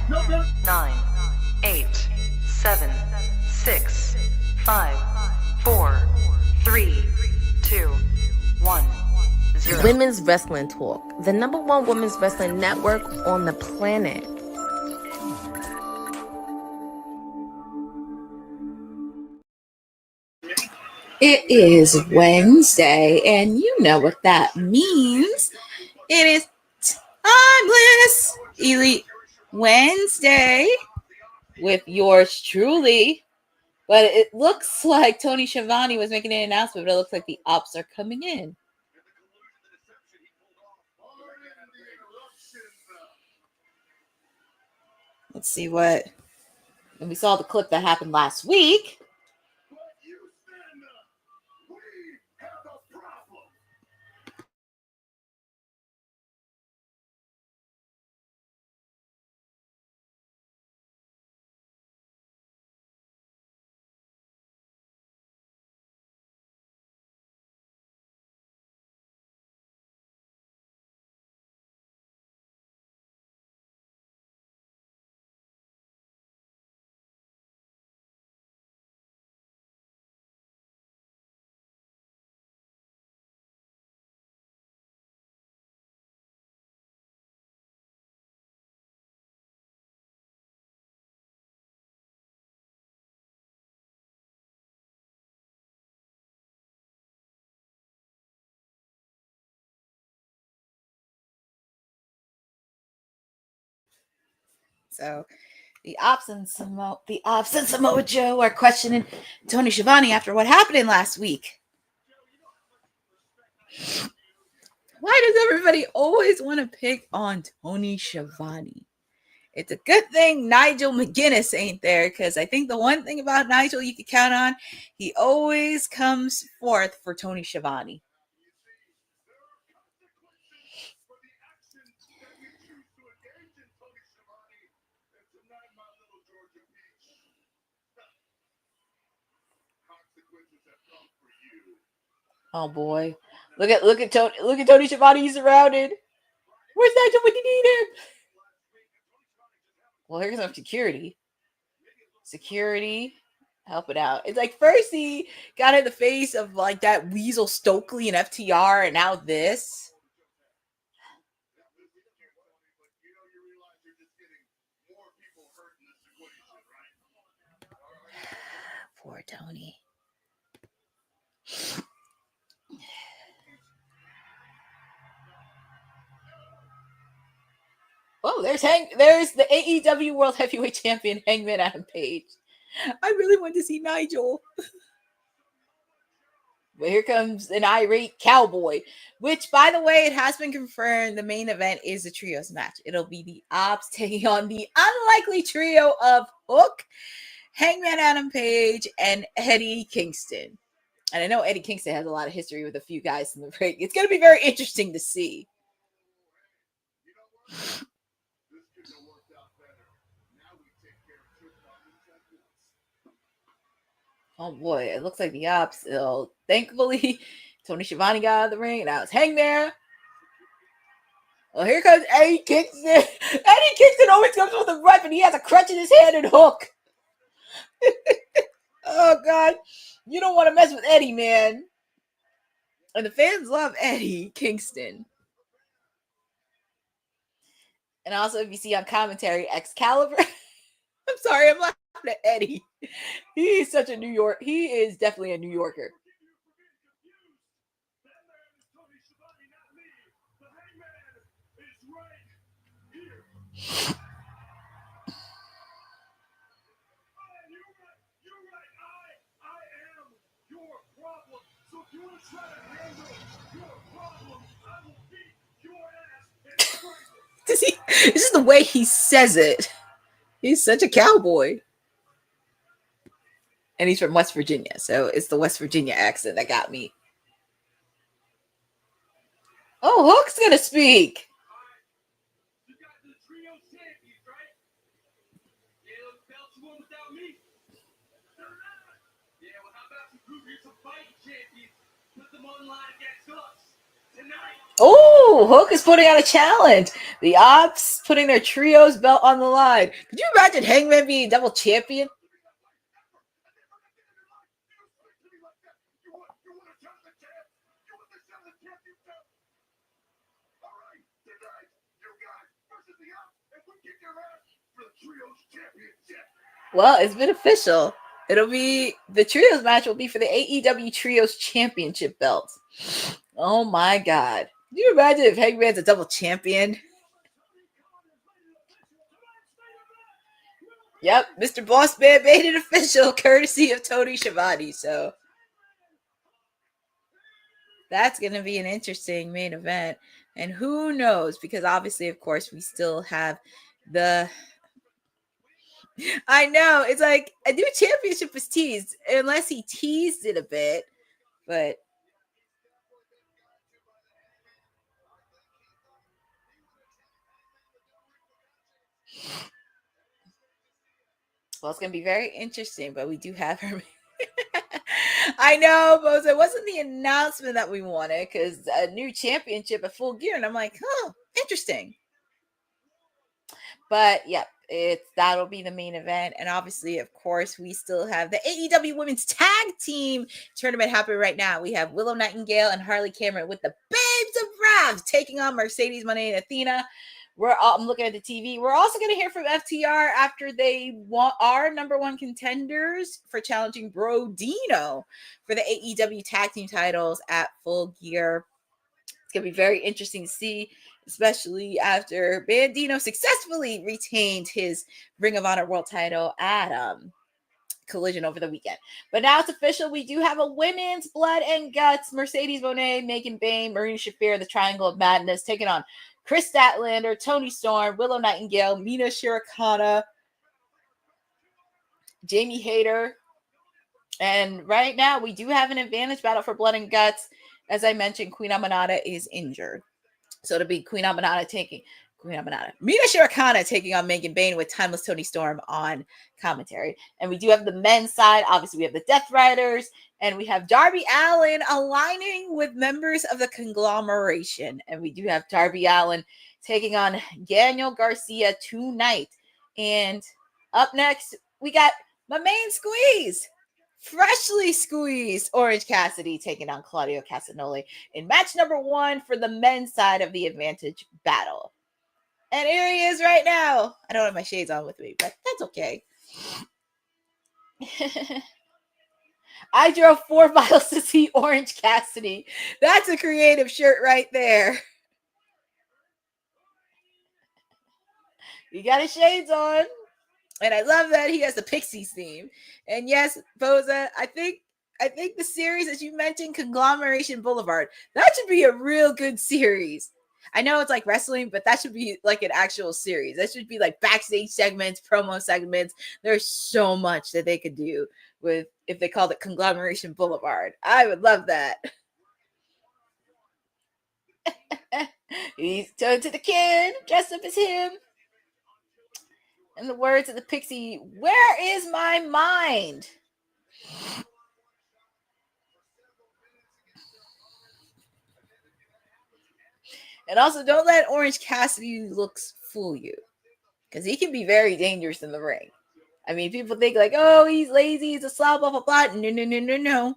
9, 8, 7, 6, 5, 4, 3, 2, 1, 0. Women's Wrestling Talk, the #1 women's wrestling network on the planet. It is Wednesday, and you know what that means. It is Timeless Elite Wednesday with yours truly. But it looks like Tony Schiavone was making an announcement, but it looks like the ops are coming in. Let's see what. And we saw the clip that happened last week. So the ops and Samoa Joe are questioning Tony Schiavone after what happened last week. Why does everybody always want to pick on Tony Schiavone? It's a good thing Nigel McGuinness ain't there, because I think the one thing about Nigel you can count on, he always comes forth for Tony Schiavone. Oh boy. Look at Tony Schiavone. He's surrounded. Where's Nigel when you need him? Well, here's some security. Help it out. It's like first he got in the face of like that Weasel Stokely and FTR, and now this. Poor Tony. Oh, there's the AEW World Heavyweight Champion Hangman Adam Page. I really want to see Nigel. But here comes an irate cowboy, which, by the way, it has been confirmed the main event is a trios match. It'll be the Ops taking on the unlikely trio of Hook, Hangman Adam Page, and Eddie Kingston. And I know Eddie Kingston has a lot of history with a few guys in the ring. It's going to be very interesting to see. Oh boy, it looks like the Ops. Thankfully, Tony Schiavone got out of the ring. Now it's Hangman. Well, here comes Eddie Kingston. Eddie Kingston always comes with a rep, and he has a crutch in his hand and Hook. Oh God, you don't want to mess with Eddie, man. And the fans love Eddie Kingston. And also, if you see on commentary, Excalibur. I'm sorry, I'm laughing at Eddie. He's such a New York. He is definitely a New Yorker. This is the way he says it. He's such a cowboy. And he's from West Virginia, so it's the West Virginia accent that got me. Oh, Hook's gonna speak. Oh, Hook is putting out a challenge. The Ops putting their trios belt on the line. Could you imagine Hangman being double champion? Well, it's been official. It'll be the trios match will be for the AEW Trios Championship belts. Oh my God. Can you imagine if Hangman's a double champion? Yep, Mr. Boss Man made it official courtesy of Tony Schiavone. So that's going to be an interesting main event. And who knows? Because obviously, of course, we still have the. I know. It's like a new championship was teased, unless he teased it a bit. But well, it's going to be very interesting. But we do have her. I know, but it wasn't the announcement that we wanted because a new championship at Full Gear. And I'm like, oh, interesting. But yep, that'll be the main event. And obviously, of course, we still have the AEW Women's Tag Team Tournament happening right now. We have Willow Nightingale and Harley Cameron with the Babes of Wrath taking on Mercedes Moné and Athena. I'm looking at the TV. We're also going to hear from FTR after they are number one contenders for challenging Brodino for the AEW Tag Team titles at Full Gear. It's going to be very interesting to see, especially after Bandino successfully retained his Ring of Honor World title at Collision over the weekend. But now it's official. We do have a women's Blood and Guts. Mercedes Moné, Megan Bayne, Marina Shafir, the Triangle of Madness, taking on Chris Statlander, Toni Storm, Willow Nightingale, Mina Shirakawa, Jamie Hayter. And right now, we do have an advantage battle for Blood and Guts. As I mentioned, Queen Aminata is injured. So it'll be Mina Shirakawa taking on Megan Bayne with Timeless Toni Storm on commentary. And we do have the men's side. Obviously, we have the Death Riders. And we have Darby Allin aligning with members of the conglomeration. And we do have Darby Allin taking on Daniel Garcia tonight. And up next, we got my main squeeze. Freshly squeezed Orange Cassidy taking on Claudio Castagnoli in match number 1 for the men's side of the advantage battle. And here he is right now. I don't have my shades on with me, but that's okay. I drove 4 miles to see Orange Cassidy. That's a creative shirt right there. You got his shades on. And I love that he has the Pixies theme. And yes, Boza, I think the series, as you mentioned, Conglomeration Boulevard, that should be a real good series. I know it's like wrestling, but that should be like an actual series. That should be like backstage segments, promo segments. There's so much that they could do with if they called it Conglomeration Boulevard. I would love that. He's turned to the kid, dressed up as him. In the words of the Pixie, where is my mind? And also, don't let Orange Cassidy looks fool you, because he can be very dangerous in the ring. I mean, people think like, oh, he's lazy, he's a slob, blah, blah, blah. No.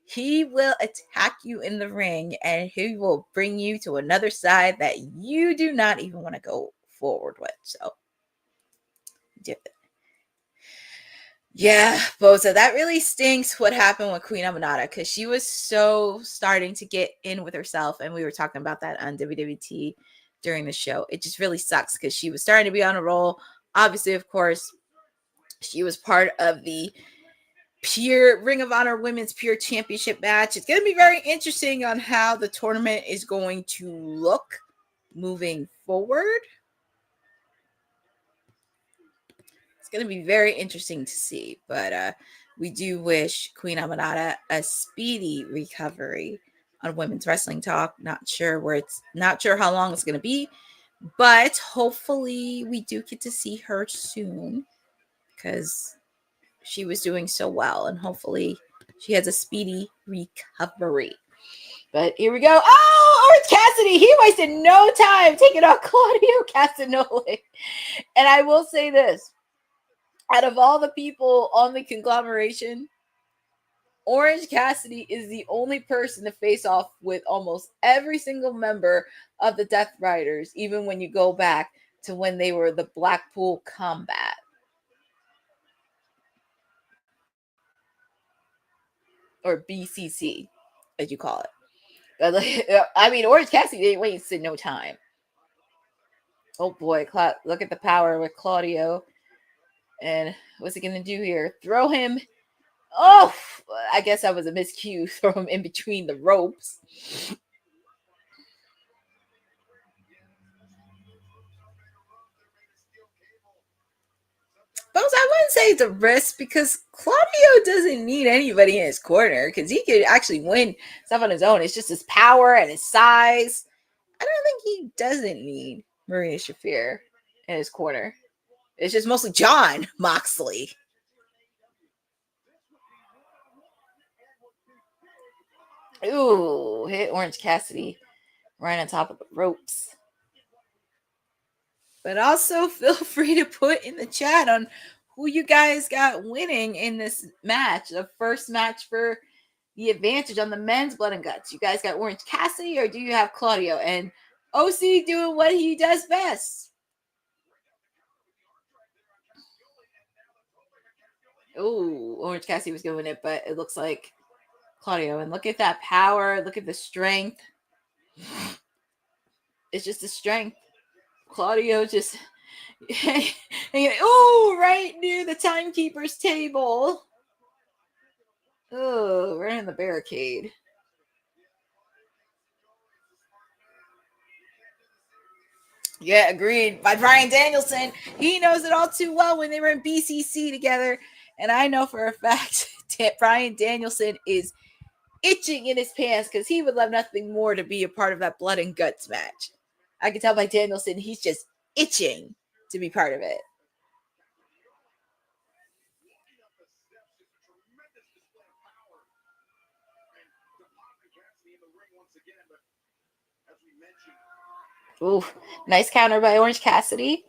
He will attack you in the ring, and he will bring you to another side that you do not even want to go forward with. So, yeah, Boza, that really stinks what happened with Queen Aminata, because she was so starting to get in with herself, and we were talking about that on WWT during the show. It just really sucks because she was starting to be on a roll. Obviously, of course, she was part of the Pure Ring of Honor Women's Pure Championship match. It's going to be very interesting on how the tournament is going to look moving forward. Going to be very interesting to see, but we do wish Queen Aminata a speedy recovery on Women's Wrestling Talk. Not sure how long it's going to be, but hopefully we do get to see her soon because she was doing so well, and hopefully she has a speedy recovery. But here we go. Oh, Orange Cassidy. He wasted no time taking out Claudio Castagnoli. And I will say this. Out of all the people on the conglomeration, Orange Cassidy is the only person to face off with almost every single member of the Death Riders, even when you go back to when they were the Blackpool Combat. Or BCC, as you call it. I mean, Orange Cassidy didn't waste no time. Oh boy, look at the power with Claudio. And what's he going to do here? Throw him. Oh, I guess that was a miscue. Throw him in between the ropes. But I wouldn't say it's a risk because Claudio doesn't need anybody in his corner because he could actually win stuff on his own. It's just his power and his size. I don't think he doesn't need Marina Shafir in his corner. It's just mostly John Moxley. Ooh, hit Orange Cassidy right on top of the ropes. But also feel free to put in the chat on who you guys got winning in this match. The first match for the advantage on the men's Blood and Guts. You guys got Orange Cassidy or do you have Claudio? And OC doing what he does best. Ooh, Orange Cassidy was going it, but it looks like Claudio. And look at that power. Look at the strength. It's just the strength. Claudio just, oh, right near the timekeeper's table. Oh, right in the barricade. Yeah, agreed. By Bryan Danielson. He knows it all too well when they were in BCC together. And I know for a fact that Bryan Danielson is itching in his pants because he would love nothing more to be a part of that Blood and Guts match. I can tell by Danielson, he's just itching to be part of it. Ooh, nice counter by Orange Cassidy.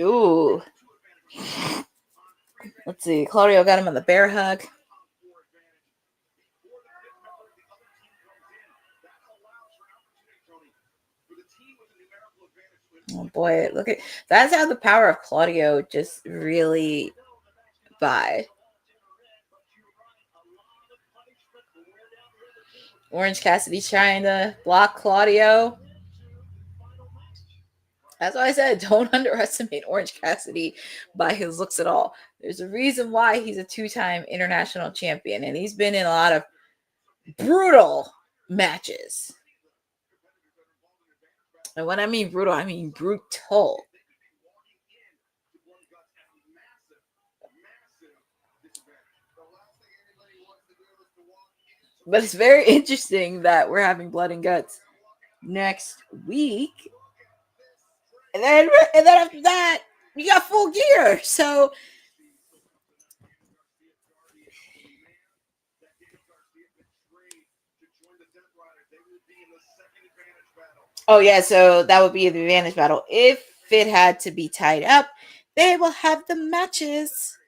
Ooh. Let's see. Claudio got him on the bear hug. Oh boy, look at that's how the power of Claudio just really by. Orange Cassidy trying to block Claudio. That's why I said don't underestimate Orange Cassidy by his looks at all. There's a reason why he's a two-time international champion, and he's been in a lot of brutal matches. And when I mean brutal, I mean brutal. But it's very interesting that we're having Blood and Guts next week. And then after that, you got Full Gear. So oh yeah, so that would be the advantage battle. If it had to be tied up, they will have the matches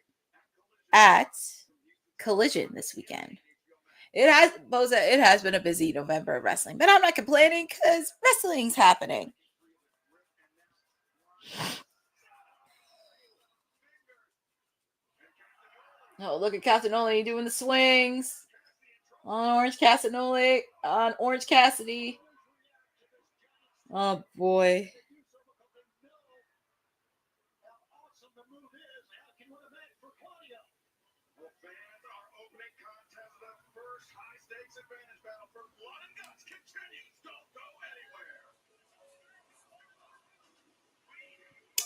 at Collision this weekend. It has been a busy November of wrestling, but I'm not complaining because wrestling's happening. Oh, look at Castagnoli doing the swings on Orange Castagnoli, on Orange Cassidy. Oh boy.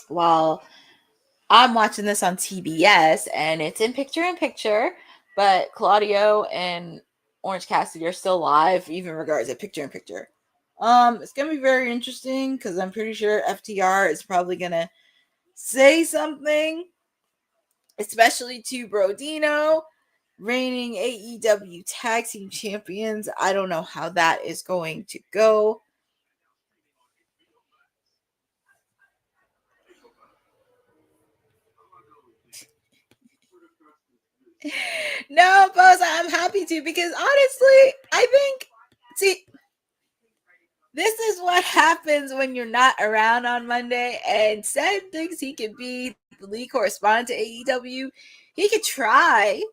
While I'm watching this on TBS and it's in picture, but Claudio and Orange Cassidy are still live, even regards at picture in picture. It's gonna be very interesting because I'm pretty sure FTR is probably gonna say something especially to Brodino, reigning AEW Tag Team Champions. I don't know how that is going to go. No, boss, I'm happy to, because honestly, I think, see, this is what happens when you're not around on Monday, and Seth thinks he can be the lead correspondent to AEW. He could try.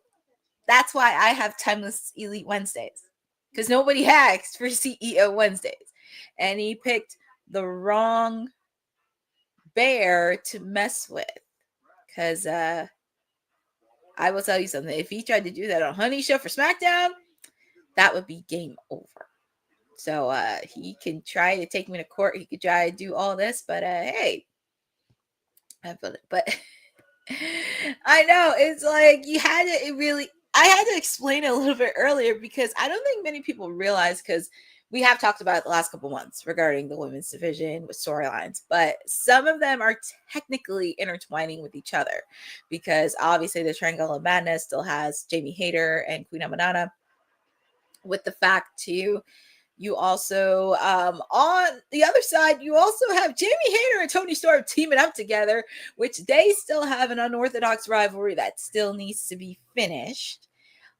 That's why I have Timeless Elite Wednesdays, because nobody asked for CEO Wednesdays, and he picked the wrong bear to mess with. Because I will tell you something: if he tried to do that on Honey Show for SmackDown, that would be game over. So he can try to take me to court. He could try to do all this, but hey, I feel it. But I know it's like you had to. It really. I had to explain it a little bit earlier, because I don't think many people realize, because we have talked about it the last couple months regarding the women's division with storylines, but some of them are technically intertwining with each other, because obviously the Triangle of Madness still has Jamie Hayter and Queen Aminata. With the fact too, you also on the other side, you also have Jamie Hayter and Toni Storm teaming up together, which they still have an unorthodox rivalry that still needs to be finished.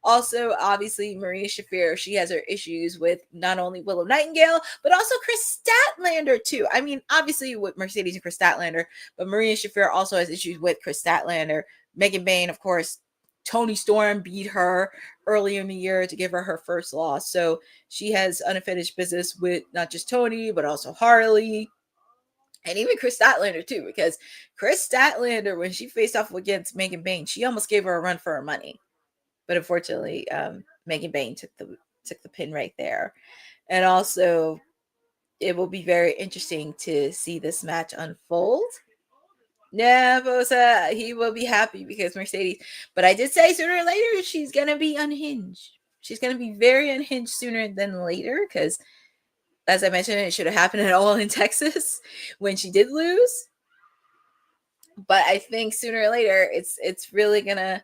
Also, obviously, Maria Shafir, she has her issues with not only Willow Nightingale, but also Chris Statlander, too. I mean, obviously, with Mercedes and Chris Statlander, but Maria Shafir also has issues with Chris Statlander. Megan Bayne, of course, Toni Storm beat her earlier in the year to give her her first loss. So she has unfinished business with not just Toni, but also Harley. And even Chris Statlander, too, because Chris Statlander, when she faced off against Megan Bayne, she almost gave her a run for her money. But unfortunately, Megan Bayne took the pin right there. And also, it will be very interesting to see this match unfold. Yeah, Bosa, he will be happy because Mercedes. But I did say sooner or later she's gonna be unhinged. She's gonna be very unhinged sooner than later, because, as I mentioned, it should have happened at all in Texas when she did lose. But I think sooner or later it's really gonna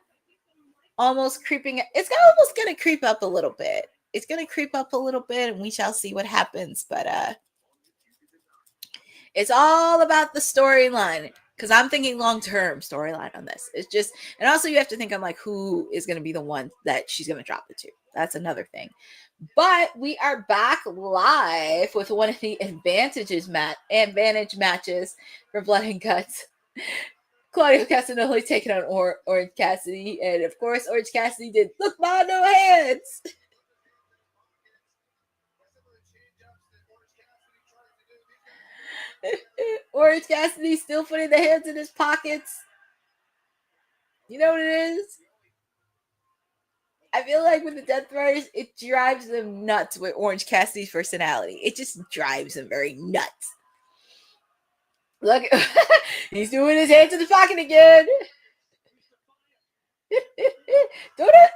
almost creeping. It's almost gonna creep up a little bit. It's gonna creep up a little bit, and we shall see what happens. But it's all about the storyline, because I'm thinking long-term storyline on this. It's just, and also you have to think on like who is going to be the one that she's going to drop it to. That's another thing. But we are back live with one of the advantage matches for Blood and Guts. Claudio Castagnoli taking on Orange Cassidy, and of course Orange Cassidy did look my no hands. Orange Cassidy still putting the hands in his pockets. You know what it is? I feel like with the Death Riders, it drives them nuts with Orange Cassidy's personality. It just drives them very nuts. Look, he's doing his hands in the pocket again.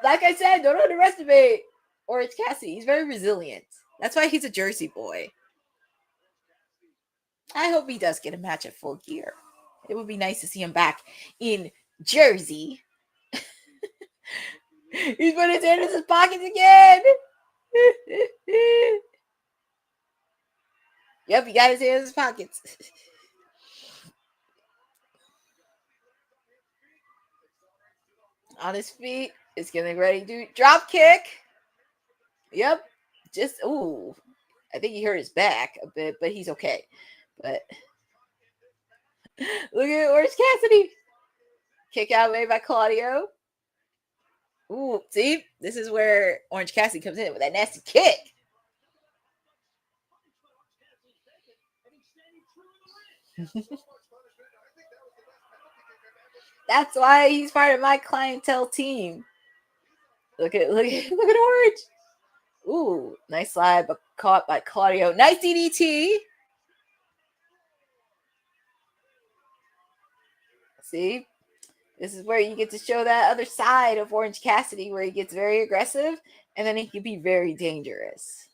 Like I said, don't underestimate Orange Cassidy. He's very resilient. That's why he's a Jersey boy. I hope he does get a match at Full Gear. It would be nice to see him back in Jersey. He's putting his hand in his pockets again. Yep, he got his hand in his pockets. On his feet. Is getting ready to do drop kick. Yep. Just, ooh. I think he hurt his back a bit, but he's okay. But look at Orange Cassidy. Kick out made by Claudio. Ooh, see? This is where Orange Cassidy comes in with that nasty kick. That's why he's part of my clientele team. Look at Orange. Ooh, nice slide, but caught by Claudio. Nice DDT. See? This is where you get to show that other side of Orange Cassidy, where he gets very aggressive, and then he can be very dangerous.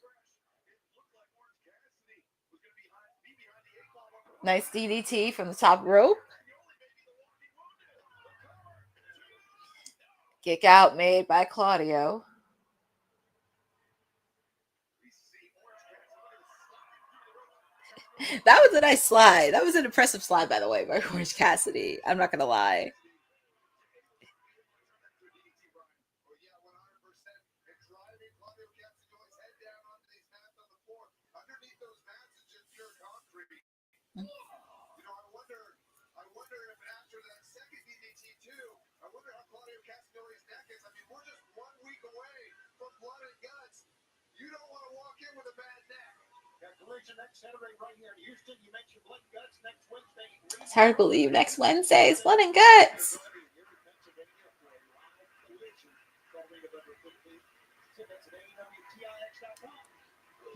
Nice DDT from the top rope. Kick out made by Claudio. That was a nice slide. That was an impressive slide, by the way, by Orange Cassidy. I'm not going to lie. It's hard to believe next Wednesday is Blood and Guts.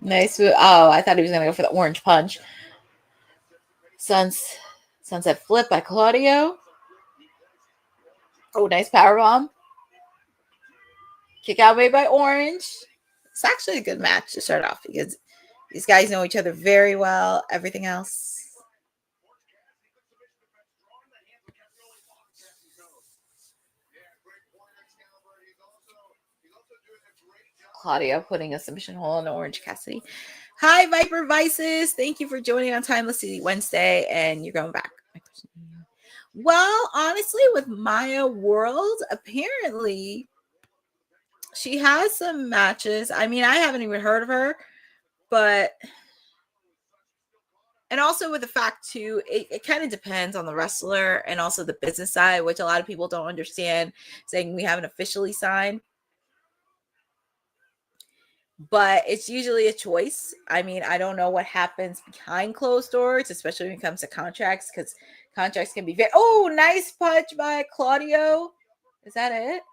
Nice. Oh, I thought he was going to go for the orange punch. Sunset flip by Claudio. Oh, nice powerbomb. Kick out made by Orange. It's actually a good match to start off because these guys know each other very well. Everything else. Claudio putting a submission hole in Orange Cassidy. Hi, Viper Vices. Thank you for joining on Timeless City Wednesday, and you're going back. Well, honestly, with Maya World, apparently she has some matches. I mean, I haven't even heard of her, but and also with the fact too, it kind of depends on the wrestler and also the business side, which a lot of people don't understand, saying we haven't officially signed. But it's usually a choice. I mean, I don't know what happens behind closed doors, especially when it comes to contracts, because contracts can be very... Oh, nice punch by Claudio. Is that it?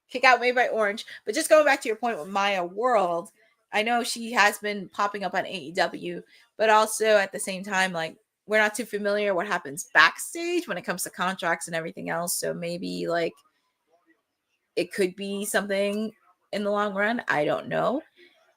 Kick out made by Orange. But just going back to your point with Maya World, I know she has been popping up on AEW, but also at the same time, like, we're not too familiar what happens backstage when it comes to contracts and everything else. So maybe, like, it could be something in the long run. I don't know.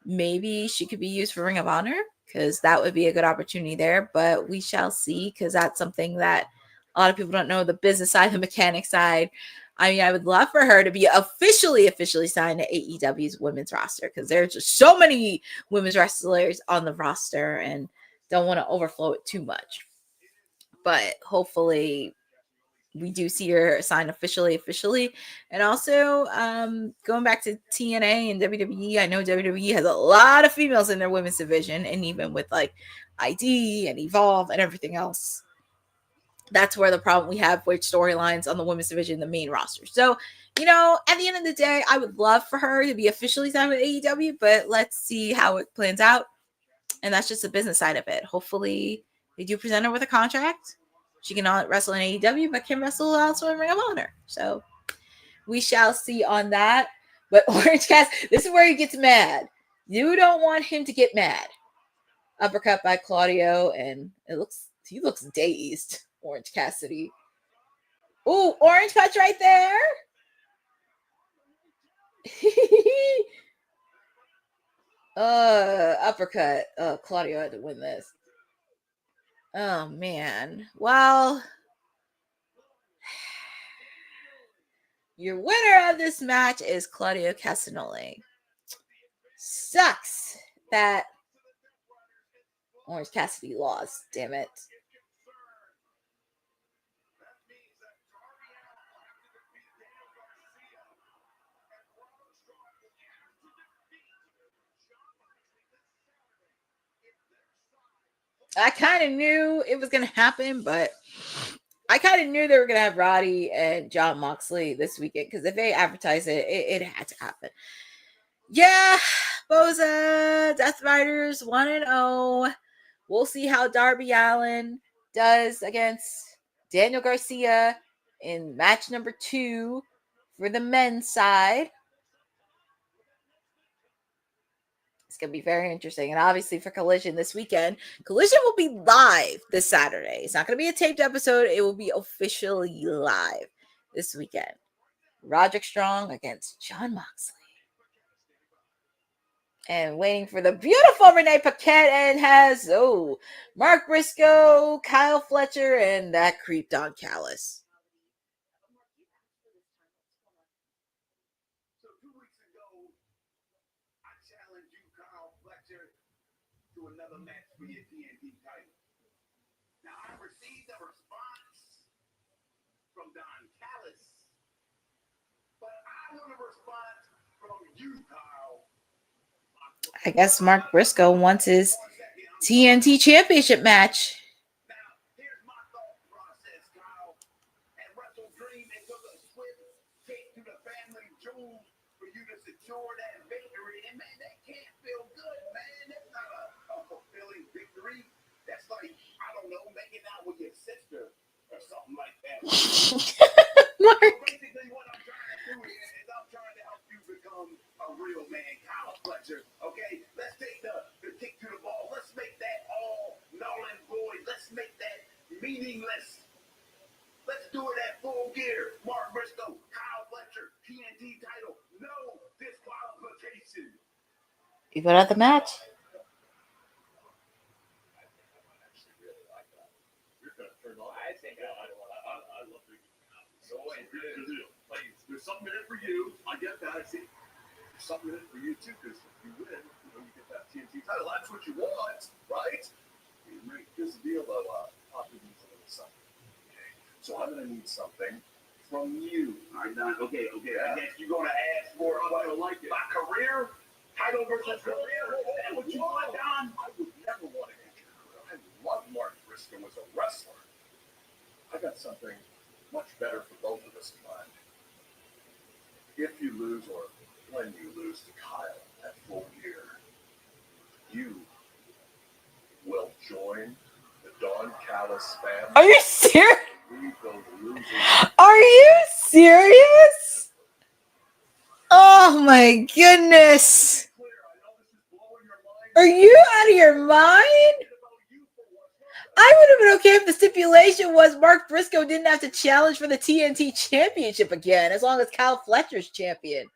Maybe she could be used for Ring of Honor, because that would be a good opportunity there, but we shall see, because that's something that a lot of people don't know, the business side, the mechanic side. I mean, I would love for her to be officially signed to AEW's women's roster, because there's just so many women's wrestlers on the roster and don't want to overflow it too much. But hopefully we do see her signed officially. And also going back to TNA and WWE, I know WWE has a lot of females in their women's division, and even with like ID and Evolve and everything else, that's where the problem we have with storylines on the women's division, the main roster. So, you know, at the end of the day, I would love for her to be officially signed with AEW, but let's see how it plans out. And that's just the business side of it. Hopefully they do present her with a contract. She cannot wrestle in AEW, but can wrestle also in Ring of Honor. So we shall see on that. But Orange Cassidy, this is where he gets mad. You don't want him to get mad. Uppercut by Claudio, and he looks dazed. Orange Cassidy. Ooh, orange punch right there. Uppercut. Claudio had to win this. Oh, man. Well, your winner of this match is Claudio Castagnoli. Sucks that Orange Cassidy lost. Damn it. I kind of knew it was going to happen, but I kind of knew they were going to have Roddy and John Moxley this weekend, because if they advertise it, it had to happen. Yeah, Boza, Death Riders 1-0. We'll see how Darby Allin does against Daniel Garcia in match number 2 for the men's side. It's going to be very interesting. And obviously for Collision this weekend, Collision will be live this Saturday. It's not going to be a taped episode. It will be officially live this weekend. Roderick Strong against Jon Moxley. And waiting for the beautiful Renee Paquette, and has, Mark Briscoe, Kyle Fletcher, and that creep Don Callis. Fletcher to another match for your TNT title. Now, I received a response from Don Callis, but I want a response from you, Kyle. I guess Mark Briscoe wants his TNT Championship match. Now, here's my thought process, Kyle. At Wrestle Dream, it took a swift kick to the family jewels for you to secure that victory. And man, that can't feel good, man. That's not a fulfilling victory. That's like, I don't know, making out with your sister or something like that. Mark. So basically, what I'm trying to do here is I'm trying to help you become a real man, Kyle Fletcher. Okay, let's take the kick to the ball. Let's make that all null and void. Let's make that meaningless. Let's do it at Full Gear. Mark Briscoe, Kyle Fletcher, TNT title. No disqualification. You put out the match. So here's the deal. There's something in it for you. I get that. I see. There's something in it for you too, because if you win, you get that TNT title. That's what you want, right? Here's the deal, though. Poppy needs a little something. Okay. So I'm gonna need something from you. All right, Don. Okay. Yeah. I guess you're gonna ask for what I like it. My career, title versus career. Is that what you want, Don? I would never want to hit your career. I love Mark Briscoe as a wrestler. I got something much better for both of us in mind. If you lose, or when you lose to Kyle at Full Gear, you will join the Don Callis family. Are you serious? We go losing. Are you serious? Oh my goodness. Are you out of your mind? I would have been okay if the stipulation was Mark Briscoe didn't have to challenge for the TNT Championship again, as long as Kyle Fletcher's champion.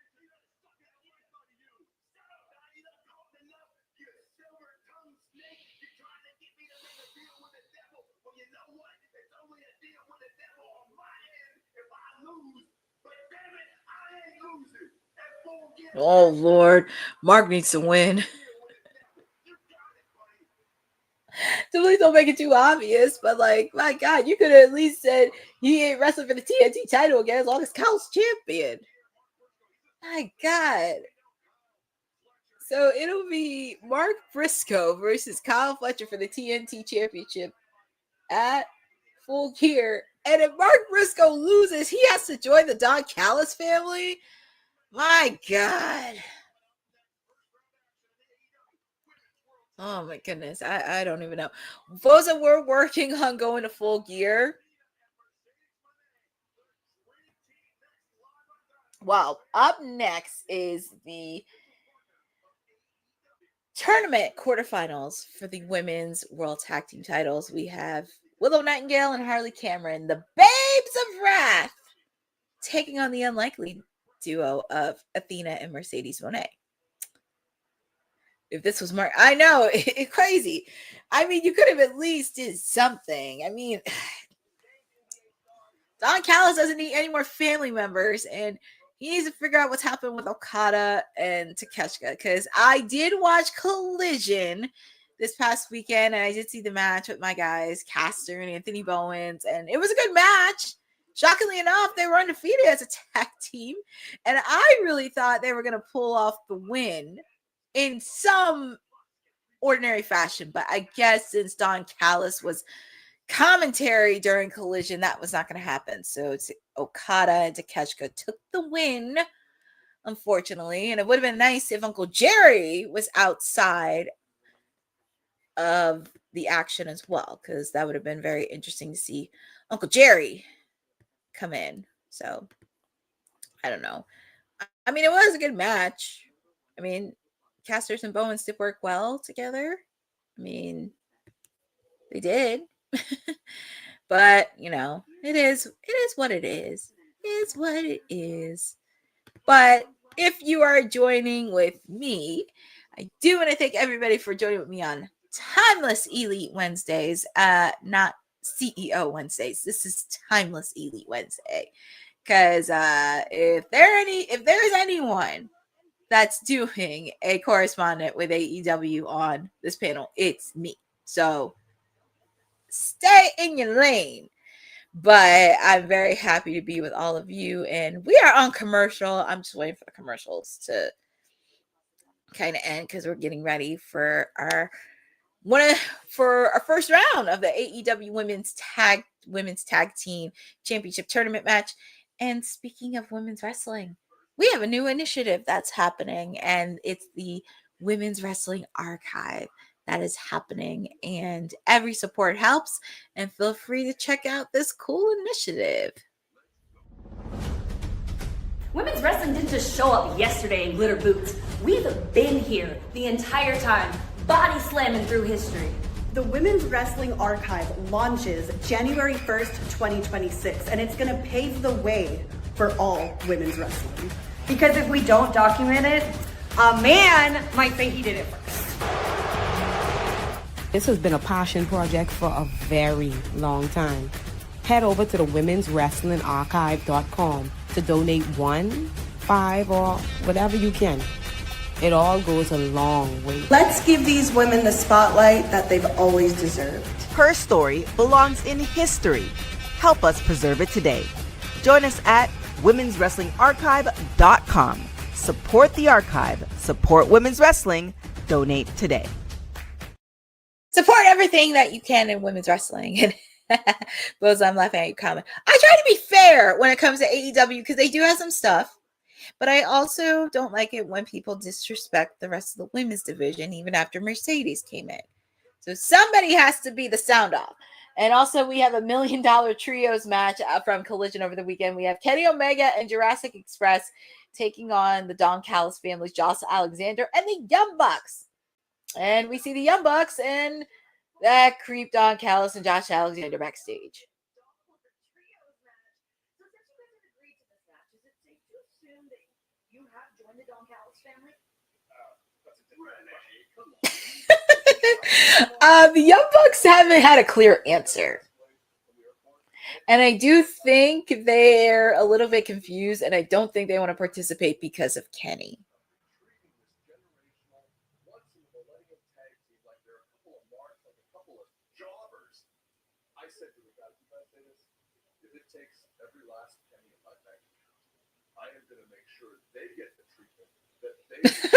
Oh, Lord. Mark needs to win. So please don't make it too obvious, but like, my God, you could have at least said he ain't wrestling for the TNT title again as long as Kyle's champion. My God. So it'll be Mark Briscoe versus Kyle Fletcher for the TNT Championship at Full Gear. And if Mark Briscoe loses, he has to join the Don Callis family. My God. Oh my goodness. I don't even know. Those that were working on going to Full Gear. Well, up next is the tournament quarterfinals for the women's world tag team titles. We have Willow Nightingale and Harley Cameron, the Babes of Wrath, taking on the unlikely duo of Athena and Mercedes Moné. If this was Mark, I know, it's crazy. I mean, you could have at least did something. I mean, Don Callis doesn't need any more family members, and he needs to figure out what's happened with Okada and Takeshita, because I did watch Collision this past weekend, and I did see the match with my guys, Caster and Anthony Bowens, and it was a good match. Shockingly enough, they were undefeated as a tag team, and I really thought they were going to pull off the win in some ordinary fashion, but I guess since Don Callis was commentary during Collision, that was not going to happen. So it's Okada and Takeshita took the win, unfortunately, and it would have been nice if Uncle Jerry was outside of the action as well, because that would have been very interesting to see Uncle Jerry come in. So I don't know. I mean, it was a good match. I mean, Casters and Bowens did work well together. I mean, they did. But, you know, it is what it is. It is what it is. But if you are joining with me, I do want to thank everybody for joining with me on Timeless Elite Wednesdays, not CEO Wednesdays. This is Timeless Elite Wednesday. Because if there is anyone that's doing a correspondent with AEW on this panel. It's me. So stay in your lane. But I'm very happy to be with all of you. And we are on commercial. I'm just waiting for the commercials to kind of end because we're getting ready for our first round of the AEW Women's Tag Team Championship Tournament match. And speaking of women's wrestling, we have a new initiative that's happening, and it's the Women's Wrestling Archive that is happening, and every support helps. And feel free to check out this cool initiative. Women's wrestling didn't just show up yesterday in glitter boots. We've been here the entire time, body slamming through history. The Women's Wrestling Archive launches January 1st, 2026, and it's gonna pave the way for all women's wrestling. Because if we don't document it, a man might say he did it first. This has been a passion project for a very long time. Head over to the womenswrestlingarchive.com to donate $1, $5, or whatever you can. It all goes a long way. Let's give these women the spotlight that they've always deserved. Her story belongs in history. Help us preserve it today. Join us at womenswrestlingarchive.com. Support the archive. Support women's wrestling. Donate today. Support everything that you can in women's wrestling. And Bose, I'm laughing at your comment. I try to be fair when it comes to AEW because they do have some stuff, but I also don't like it when people disrespect the rest of the women's division, even after Mercedes came in. So somebody has to be the sound off. And also, we have $1 million trios match from Collision over the weekend. We have Kenny Omega and Jurassic Express taking on the Don Callis family's Josh Alexander and the Young Bucks. And we see the Young Bucks and that creep Don Callis and Josh Alexander backstage. The Young Bucks haven't had a clear answer. And I do think they're a little bit confused, and I don't think they want to participate because of Kenny.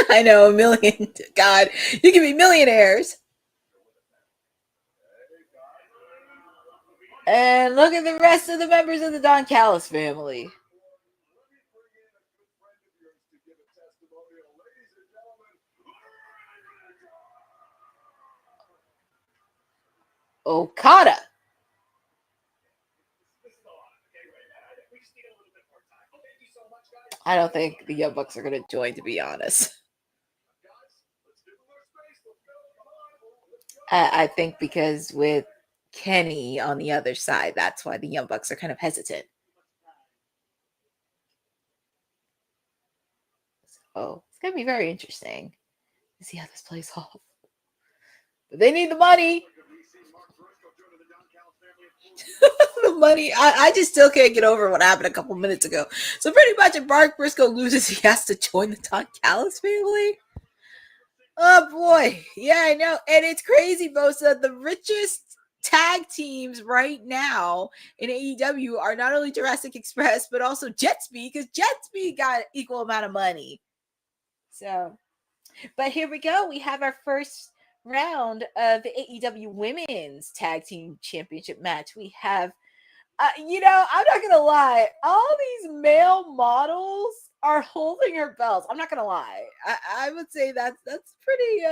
I know, $1 million. God, you can be millionaires. And look at the rest of the members of the Don Callis family. Okada. I don't think the Young Bucks are going to join, to be honest. I think because with Kenny on the other side, that's why the Young Bucks are kind of hesitant. So it's going to be very interesting to see how this plays off. But they need the money. The money. I just still can't get over what happened a couple minutes ago. So pretty much if Mark Briscoe loses, he has to join the Don Callis family. Oh boy. Yeah, I know. And it's crazy, Bosa. The richest tag teams right now in AEW are not only Jurassic Express, but also Jet Speed, because Jet Speed got equal amount of money. So, but here we go. We have our first round of the AEW Women's Tag Team Championship match. We have, I'm not going to lie, all these male models are holding her belts. I'm not going to lie. I would say that's pretty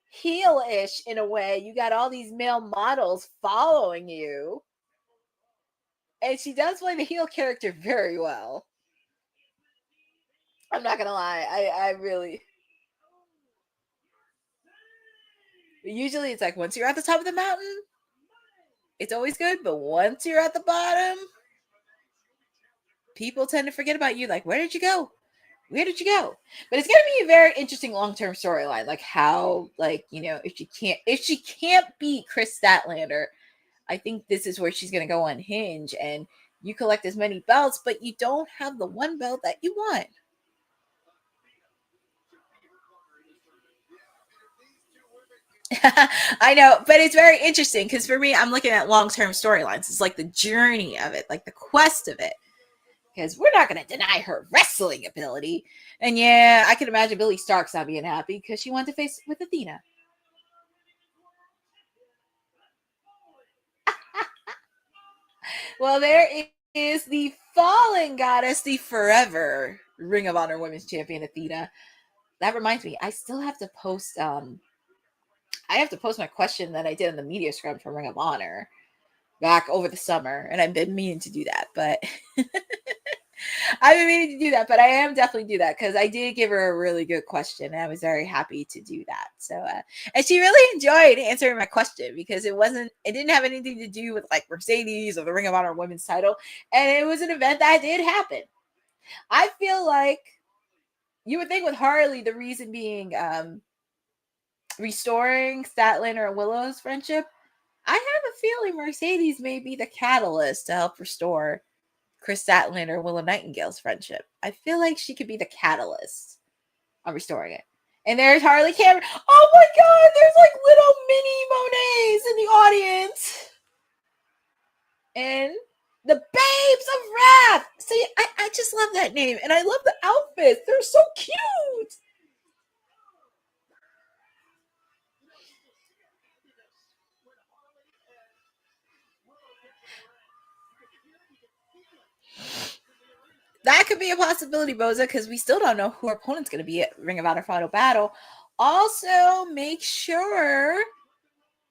heel-ish in a way. You got all these male models following you. And she does play the heel character very well. I'm not going to lie. I really... Usually it's like once you're at the top of the mountain, it's always good. But once you're at the bottom, people tend to forget about you. Like, where did you go? Where did you go? But it's going to be a very interesting long-term storyline. Like how, if she can't beat Chris Statlander, I think this is where she's going to go unhinged. And you collect as many belts, but you don't have the one belt that you want. I know, but it's very interesting because for me, I'm looking at long-term storylines. It's like the journey of it, like the quest of it. Because we're not going to deny her wrestling ability. And yeah, I can imagine Billy Stark's not being happy because she wanted to face with Athena. Well, there is the fallen goddess, the forever Ring of Honor Women's Champion Athena. That reminds me, I still have to post my question that I did in the media scrum for Ring of Honor back over the summer, and I've been meaning to do that, but I've been meaning to do that, but I am definitely do that because I did give her a really good question, and I was very happy to do that. So, and she really enjoyed answering my question because it didn't have anything to do with like Mercedes or the Ring of Honor Women's title, and it was an event that did happen. I feel like you would think with Harley, the reason being restoring Statlander and Willow's friendship. I have a feeling Mercedes may be the catalyst to help restore Chris Statlander and Willow Nightingale's friendship. I feel like she could be the catalyst on restoring it. And there's Harley Cameron. Oh my God, there's like little mini Monets in the audience. And the Babes of Wrath. See, I just love that name. And I love the outfits. They're so cute. That could be a possibility, Boza, because we still don't know who our opponent's going to be at Ring of Honor Final Battle. Also, make sure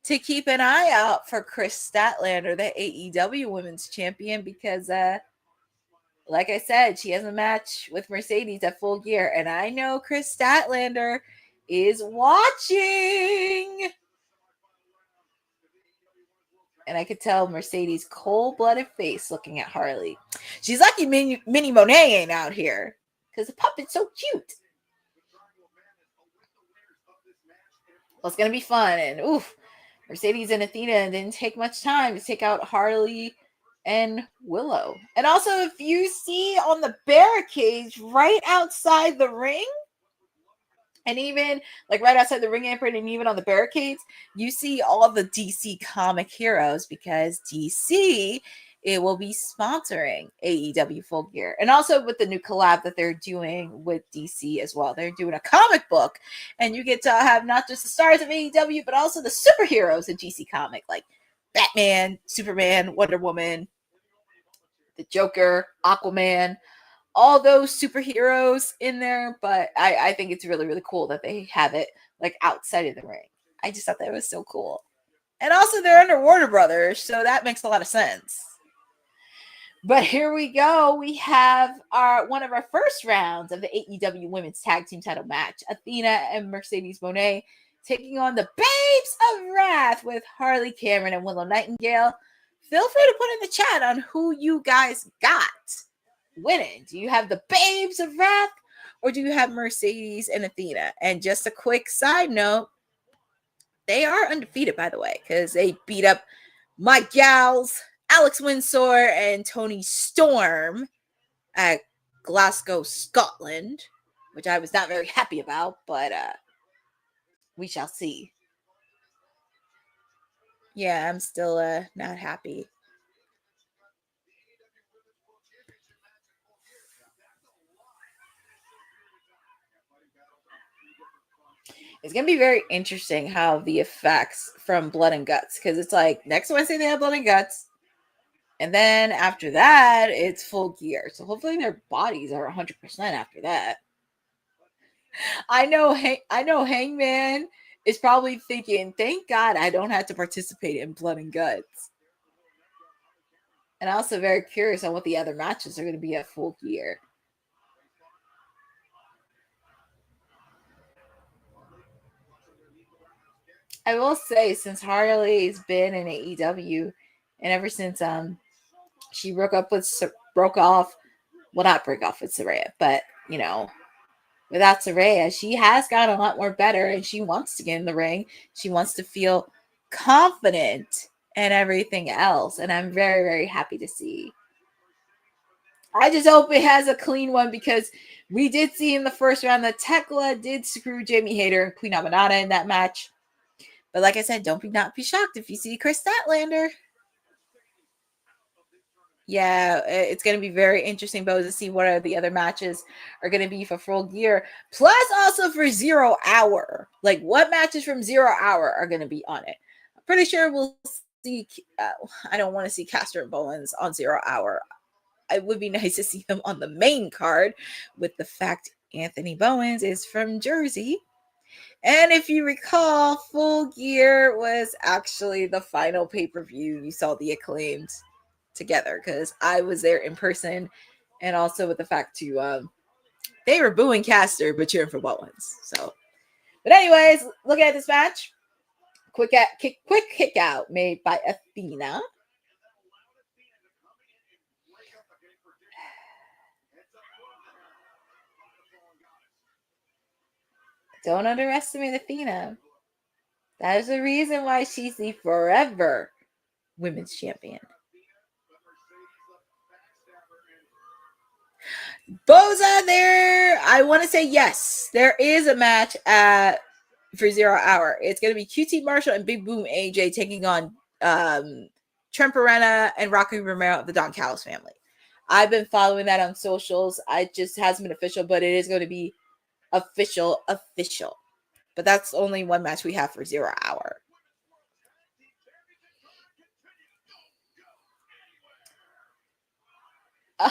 to keep an eye out for Chris Statlander, the AEW Women's Champion, because, like I said, she has a match with Mercedes at Full Gear, and I know Chris Statlander is watching. And I could tell Mercedes' cold-blooded face looking at Harley. She's lucky Mini Moné ain't out here because the puppet's so cute. Well, it's going to be fun. And, oof, Mercedes and Athena didn't take much time to take out Harley and Willow. And also, if you see on the barricades right outside the ring, and even like right outside the ring apron and even on the barricades, you see all the DC comic heroes because DC, it will be sponsoring AEW Full Gear. And also with the new collab that they're doing with DC as well. They're doing a comic book and you get to have not just the stars of AEW, but also the superheroes in DC comic like Batman, Superman, Wonder Woman, the Joker, Aquaman, all those superheroes in there, but I think it's really, really cool that they have it like outside of the ring. I just thought that was so cool. And also they're under Warner Brothers, so that makes a lot of sense. But here we go. We have one of our first rounds of the AEW Women's Tag Team title match. Athena and Mercedes Moné taking on the Babes of Wrath with Harley Cameron and Willow Nightingale. Feel free to put in the chat on who you guys got winning. Do you have the Babes of Wrath or do you have Mercedes and Athena? And just a quick side note, they are undefeated, by the way, because they beat up my gals, Alex Windsor and Tony Storm at Glasgow, Scotland, which I was not very happy about, but we shall see. Yeah, I'm still not happy. It's going to be very interesting how the effects from Blood and Guts, because it's like next Wednesday they have Blood and Guts, and then after that it's Full Gear. So hopefully their bodies are 100% after that. I know Hangman is probably thinking, thank God I don't have to participate in Blood and Guts. And I'm also very curious on what the other matches are going to be at Full Gear. I will say, since Harley's been in AEW, and ever since she broke off with Saraya, but you know, without Saraya, she has gotten a lot more better, and she wants to get in the ring. She wants to feel confident and everything else, and I'm very, very happy to see. I just hope it has a clean one because we did see in the first round that Thekla did screw Jamie Hayter and Queen Aminata in that match. But like I said, don't not be shocked if you see Chris Statlander. Yeah, it's going to be very interesting, Bo, to see what are the other matches are going to be for Full Gear. Plus, also for 0 Hour. Like, what matches from 0 Hour are going to be on it? I'm pretty sure we'll see. I don't want to see Caster and Bowens on 0 Hour. It would be nice to see them on the main card, with the fact Anthony Bowens is from Jersey. And if you recall, Full Gear was actually the final pay-per-view. You saw the Acclaimed together, because I was there in person, and also with the fact too, they were booing Caster but cheering for Bowens. So, but anyways, looking at this match, quick kick out made by Athena. Don't underestimate Athena. That is the reason why she's the forever women's champion. Boza there. I want to say yes. There is a match for 0 Hour. It's going to be QT Marshall and Big Boom AJ taking on Trent Beretta and Rocky Romero of the Don Callis family. I've been following that on socials. I just hasn't been official, but it is going to be official. But that's only one match we have for 0 Hour.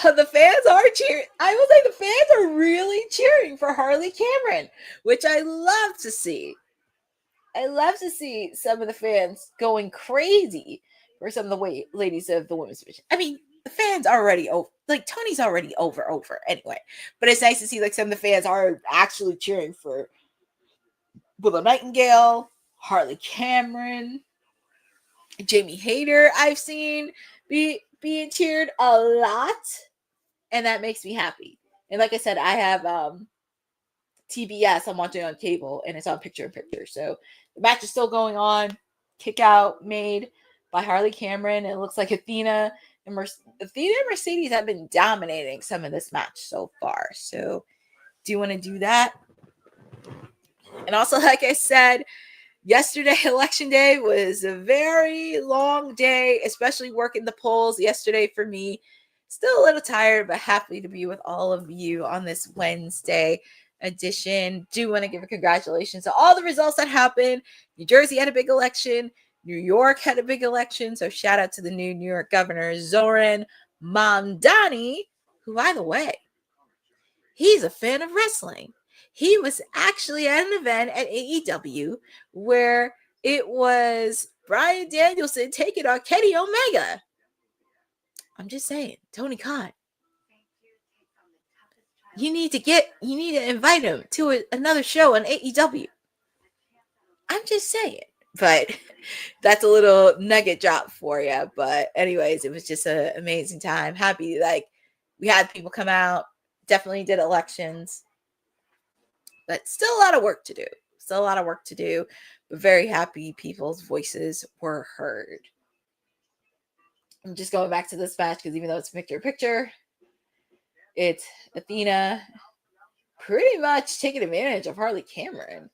The fans are cheering. I will say the fans are really cheering for Harley Cameron, which I love to see. I love to see some of the fans going crazy for some of the ladies of the women's division. I mean, the fans already over. Like, Tony's already over anyway. But it's nice to see like some of the fans are actually cheering for Willow Nightingale, Harley Cameron, Jamie Hayter. I've seen being cheered a lot, and that makes me happy. And like I said, I have TBS I'm watching on cable, and it's on picture-in-picture. So the match is still going on. Kick out made by Harley Cameron. It looks like Athena and Mercedes have been dominating some of this match so far. So do you want to do that? And also, like I said, yesterday, Election Day, was a very long day, especially working the polls yesterday for me. Still a little tired, but happy to be with all of you on this Wednesday edition. Do want to give a congratulations to all the results that happened. New Jersey had a big election. New York had a big election. So shout out to the new New York governor, Zoran Mamdani, who, by the way, he's a fan of wrestling. He was actually at an event at AEW where it was Bryan Danielson taking on Kenny Omega. I'm just saying, Tony Khan, you need to invite him to another show on AEW. I'm just saying. But that's a little nugget drop for you. But anyways, it was just an amazing time. Happy, like, we had people come out, definitely did elections. But still a lot of work to do. But very happy people's voices were heard. I'm just going back to this match because even though it's picture-in-picture, it's Athena pretty much taking advantage of Harley Cameron.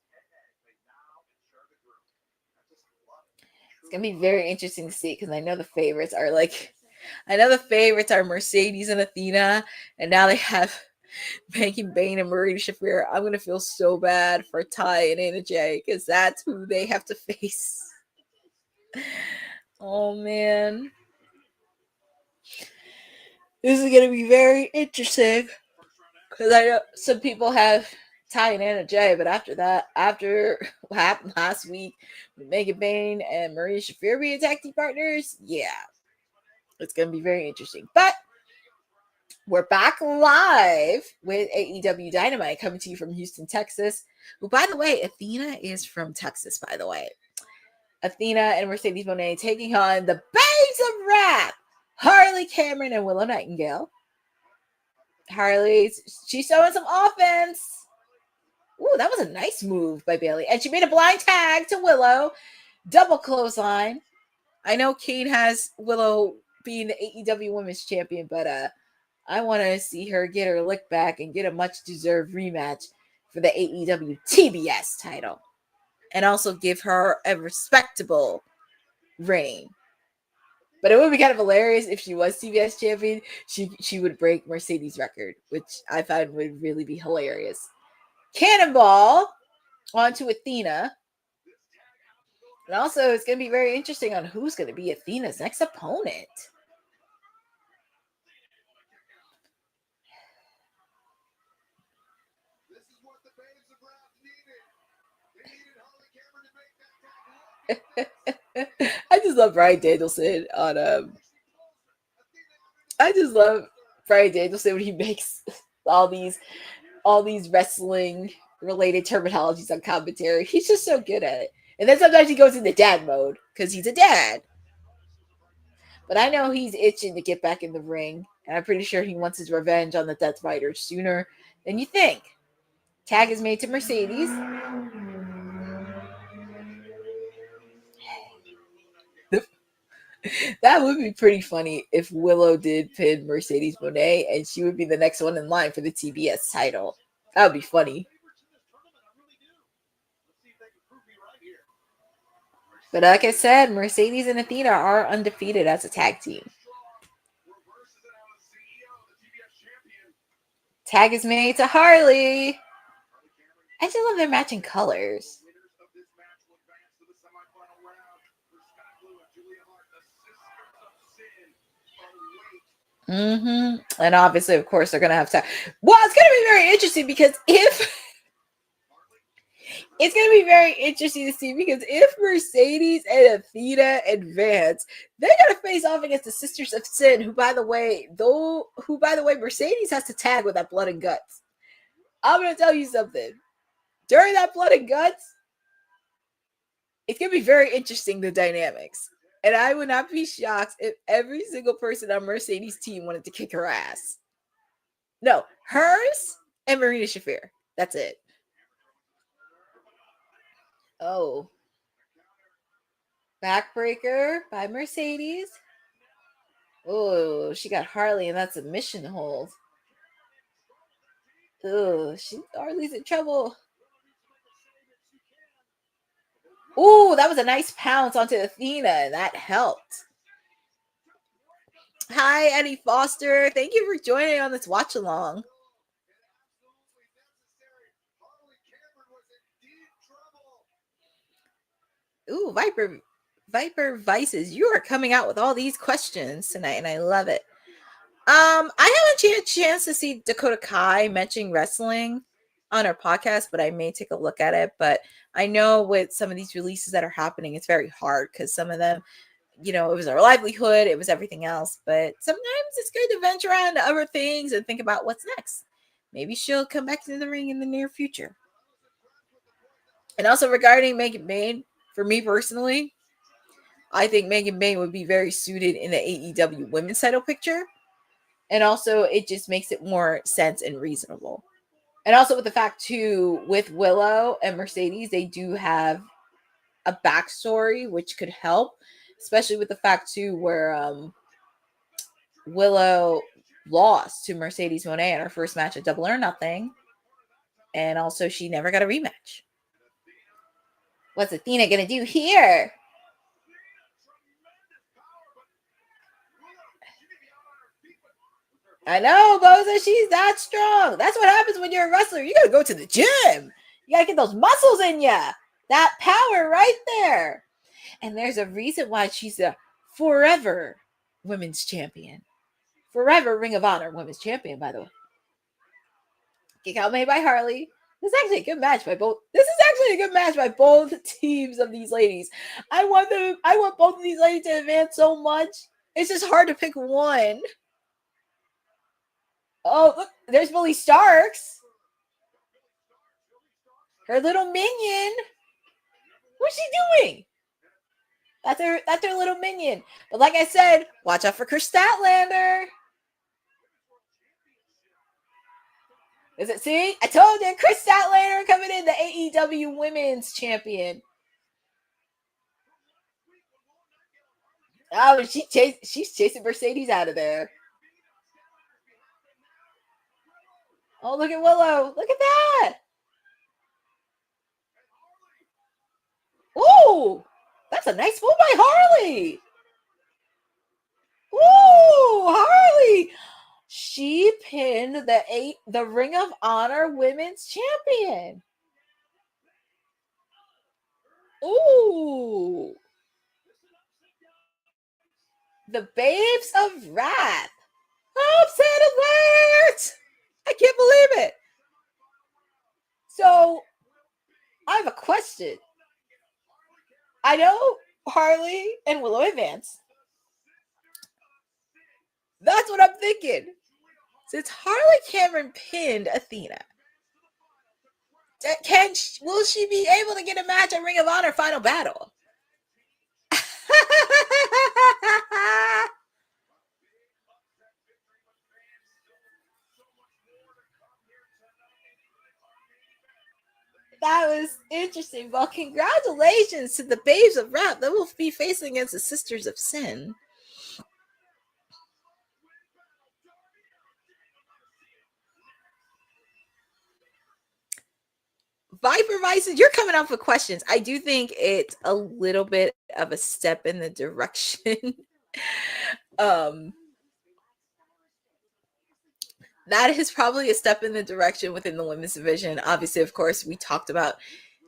It's going to be very interesting to see because I know the favorites are Mercedes and Athena, and now they have Megan Bayne and Marie Shafir. I'm going to feel so bad for Ty and Anna Jay because that's who they have to face. Oh, man. This is going to be very interesting because I know some people have Ty and Anna Jay, but after what happened last week with Megan Bayne and Marie Shafir being tag team partners, yeah, it's going to be very interesting. But we're back live with AEW Dynamite coming to you from Houston, Texas. Who, by the way, Athena is from Texas, by the way. Athena and Mercedes Moné taking on the Babes of Wrath, Harley Cameron and Willow Nightingale. Harley, she's showing some offense. Ooh, that was a nice move by Bayley. And she made a blind tag to Willow. Double clothesline. I know Kane has Willow being the AEW Women's Champion, but I want to see her get her lick back and get a much-deserved rematch for the AEW TBS title. and also give her a respectable reign. But it would be kind of hilarious if she was TBS champion. She would break Mercedes' record, which I find would really be hilarious. Cannonball onto Athena. And also, it's going to be very interesting on who's going to be Athena's next opponent. I just love Bryan Danielson on I just love Bryan Danielson when he makes all these wrestling related terminologies on commentary. He's just so good at it. And then sometimes he goes into dad mode because he's a dad. But I know he's itching to get back in the ring. And I'm pretty sure he wants his revenge on the Death Rider sooner than you think. Tag is made to Mercedes. That would be pretty funny if Willow did pin Mercedes Moné and she would be the next one in line for the TBS title. That would be funny. But like I said, Mercedes and Athena are undefeated as a tag team. Tag is made to Harley. I just love their matching colors. And obviously, of course, they're going to have to. Well, it's going to be very interesting because if Mercedes and Athena advance, they're going to face off against the Sisters of Sin, who, by the way, Mercedes has to tag with that Blood and Guts. I'm going to tell you something. During that Blood and Guts, it's going to be very interesting, the dynamics. And I would not be shocked if every single person on Mercedes' team wanted to kick her ass. No, hers and Marina Shafir. That's it. Oh. Backbreaker by Mercedes. Oh, she got Harley, and that's a mission hold. Oh, Harley's in trouble. Oh, that was a nice pounce onto Athena, and that helped. Hi, Eddie Foster. Thank you for joining on this watch along. Ooh, Viper Vices, you are coming out with all these questions tonight, and I love it. I haven't had a chance to see Dakota Kai mentioning wrestling on our podcast, but I may take a look at it. But I know with some of these releases that are happening, it's very hard because some of them, it was our livelihood, it was everything else. But sometimes it's good to venture out into other things and think about what's next. Maybe she'll come back to the ring in the near future. And also regarding Megan Bayne, for me personally, I think Megan Bayne would be very suited in the AEW women's title picture. And also, it just makes it more sense and reasonable. And also with the fact, too, with Willow and Mercedes, they do have a backstory, which could help. Especially with the fact, too, where Willow lost to Mercedes Moné in her first match at Double or Nothing. And also, she never got a rematch. What's Athena going to do here? I know, Boza, she's that strong. That's what happens when you're a wrestler. You got to go to the gym. You got to get those muscles in you. That power right there. And there's a reason why she's a forever women's champion. Forever Ring of Honor women's champion, by the way. Kick out made by Harley. This is actually a good match by both. This is actually a good match by both teams of these ladies. I want both of these ladies to advance so much. It's just hard to pick one. Oh, look, there's Billy Starks. Her little minion. What's she doing? That's her little minion. But like I said, watch out for Chris Statlander. Is it? See? I told you, Chris Statlander coming in, the AEW Women's Champion. Oh, she's chasing Mercedes out of there. Oh, look at Willow. Look at that. Ooh, that's a nice move by Harley. Ooh, Harley. She pinned the Ring of Honor Women's Champion. Ooh. The Babes of Wrath. Upset alert! I can't believe it. So, I have a question. I know Harley and Willow advance. That's what I'm thinking. Since Harley Cameron pinned Athena, will she be able to get a match at Ring of Honor Final Battle? That was interesting. Well, congratulations to the Babes of Rap that will be facing against the Sisters of Sin. Viper Vices, you're coming up with questions. I do think it's a little bit of a step in the direction. That is probably a step in the direction within the women's division. Obviously, of course, we talked about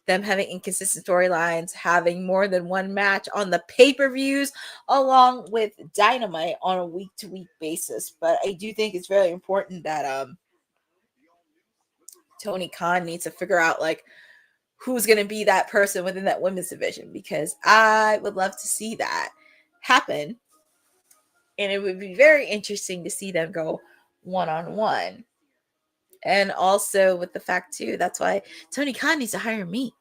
them having inconsistent storylines, having more than one match on the pay-per-views, along with Dynamite on a week-to-week basis. But I do think it's very important that Tony Khan needs to figure out like who's going to be that person within that women's division, because I would love to see that happen. And it would be very interesting to see them go one-on-one. And also with the fact too, that's why Tony Khan needs to hire me.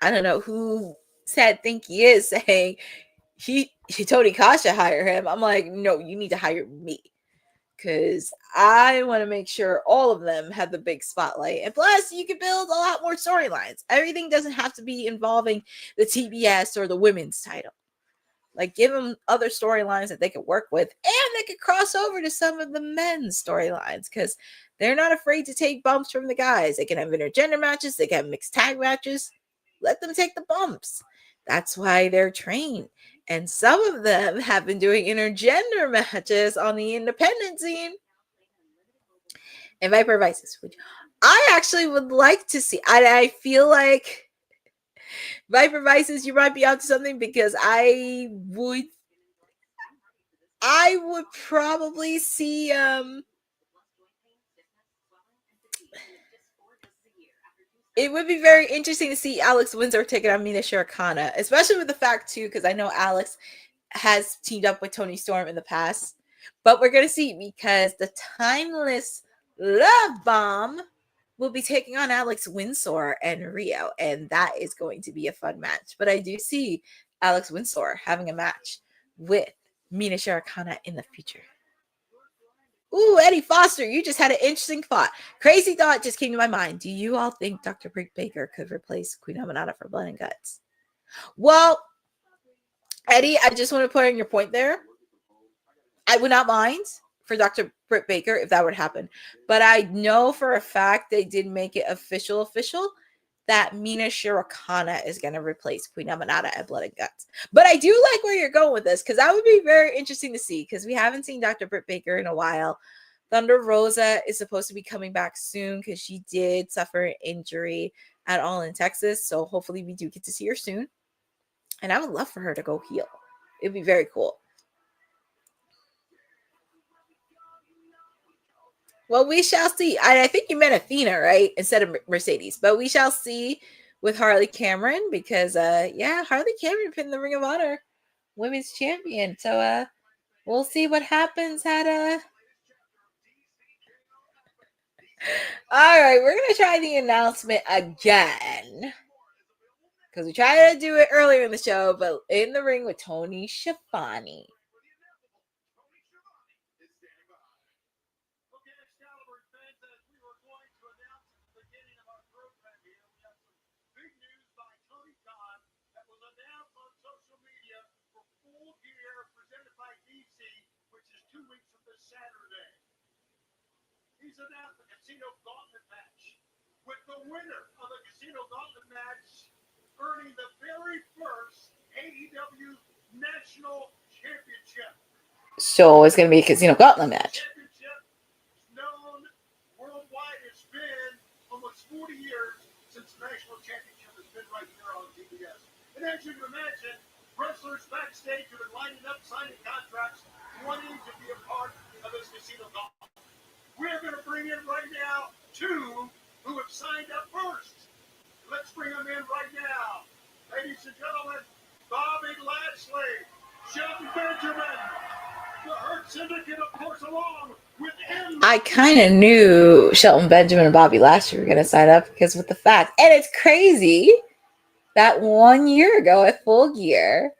I don't know who think he is saying he Tony Khan should hire him. I'm like, no, you need to hire me, because I want to make sure all of them have the big spotlight. And plus, you can build a lot more storylines. Everything doesn't have to be involving the TBS or the women's title. Like, give them other storylines that they could work with, and they could cross over to some of the men's storylines, because they're not afraid to take bumps from the guys. They can have intergender matches. They can have mixed tag matches. Let them take the bumps. That's why they're trained. And some of them have been doing intergender matches on the independent scene. And Viper Vices, which I actually would like to see. I feel like Viper Vices, you might be onto something, because I would probably see it would be very interesting to see Alex Windsor taking on Mina Shirokana, especially with the fact too, because I know Alex has teamed up with Toni Storm in the past. But we're gonna see, because the Timeless Love Bomb will be taking on Alex Windsor and Rio, and that is going to be a fun match. But I do see Alex Windsor having a match with Mina Shirokana in the future. Ooh, Eddie Foster, you just had an interesting thought. Crazy thought just came to my mind. Do you all think Dr. Britt Baker could replace Queen Aminata for Blood and Guts? Well, Eddie, I just want to put in your point there. I would not mind for Dr. Britt Baker if that would happen. But I know for a fact they did make it official that Mina Shirokana is going to replace Queen Aminata at Blood and Guts. But I do like where you're going with this, because that would be very interesting to see, because we haven't seen Dr. Britt Baker in a while. Thunder Rosa is supposed to be coming back soon, because she did suffer an injury at All in Texas. So hopefully we do get to see her soon. And I would love for her to go heel. It'd be very cool. Well, we shall see. I think you meant Athena, right? Instead of Mercedes. But we shall see with Harley Cameron, because, Harley Cameron pinned the Ring of Honor Women's Champion. So, we'll see what happens at, All right, we're going to try the announcement again, because we tried to do it earlier in the show, but in the ring with Tony Schiavone. He's announced the Casino Gauntlet match, with the winner of the Casino Gauntlet match earning the very first national championship. So it's going to be a Casino Gauntlet match. Championship is known worldwide. It's been almost 40 years since the national championship has been right here on TBS. And as you can imagine, wrestlers backstage have been lining up, signing contracts, wanting to be a part of this Casino Gauntlet. We're going to bring in right now two who have signed up first. Let's bring them in right now. Ladies and gentlemen, Bobby Lashley, Shelton Benjamin, the Hurt Syndicate, of course, along with him. I kind of knew Shelton Benjamin and Bobby Lashley were going to sign up because with the fact, and it's crazy that 1 year ago at Full Gear,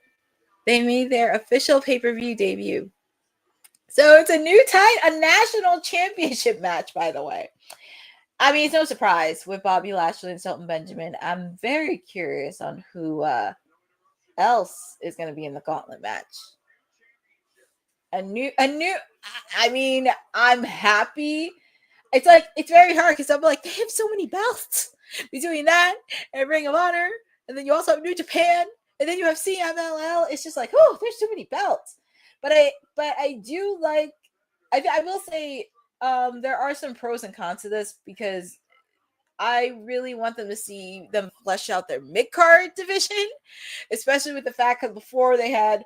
they made their official pay-per-view debut. So it's a new a national championship match, by the way. I mean, it's no surprise with Bobby Lashley and Shelton Benjamin. I'm very curious on who else is going to be in the gauntlet match. I mean, I'm happy. It's very hard because I'm like, they have so many belts between that and Ring of Honor. And then you also have New Japan. And then you have CMLL. It's just like, oh, there's too many belts. But I do like, I will say, there are some pros and cons to this because I really want them to see them flesh out their mid-card division, especially with the fact that before they had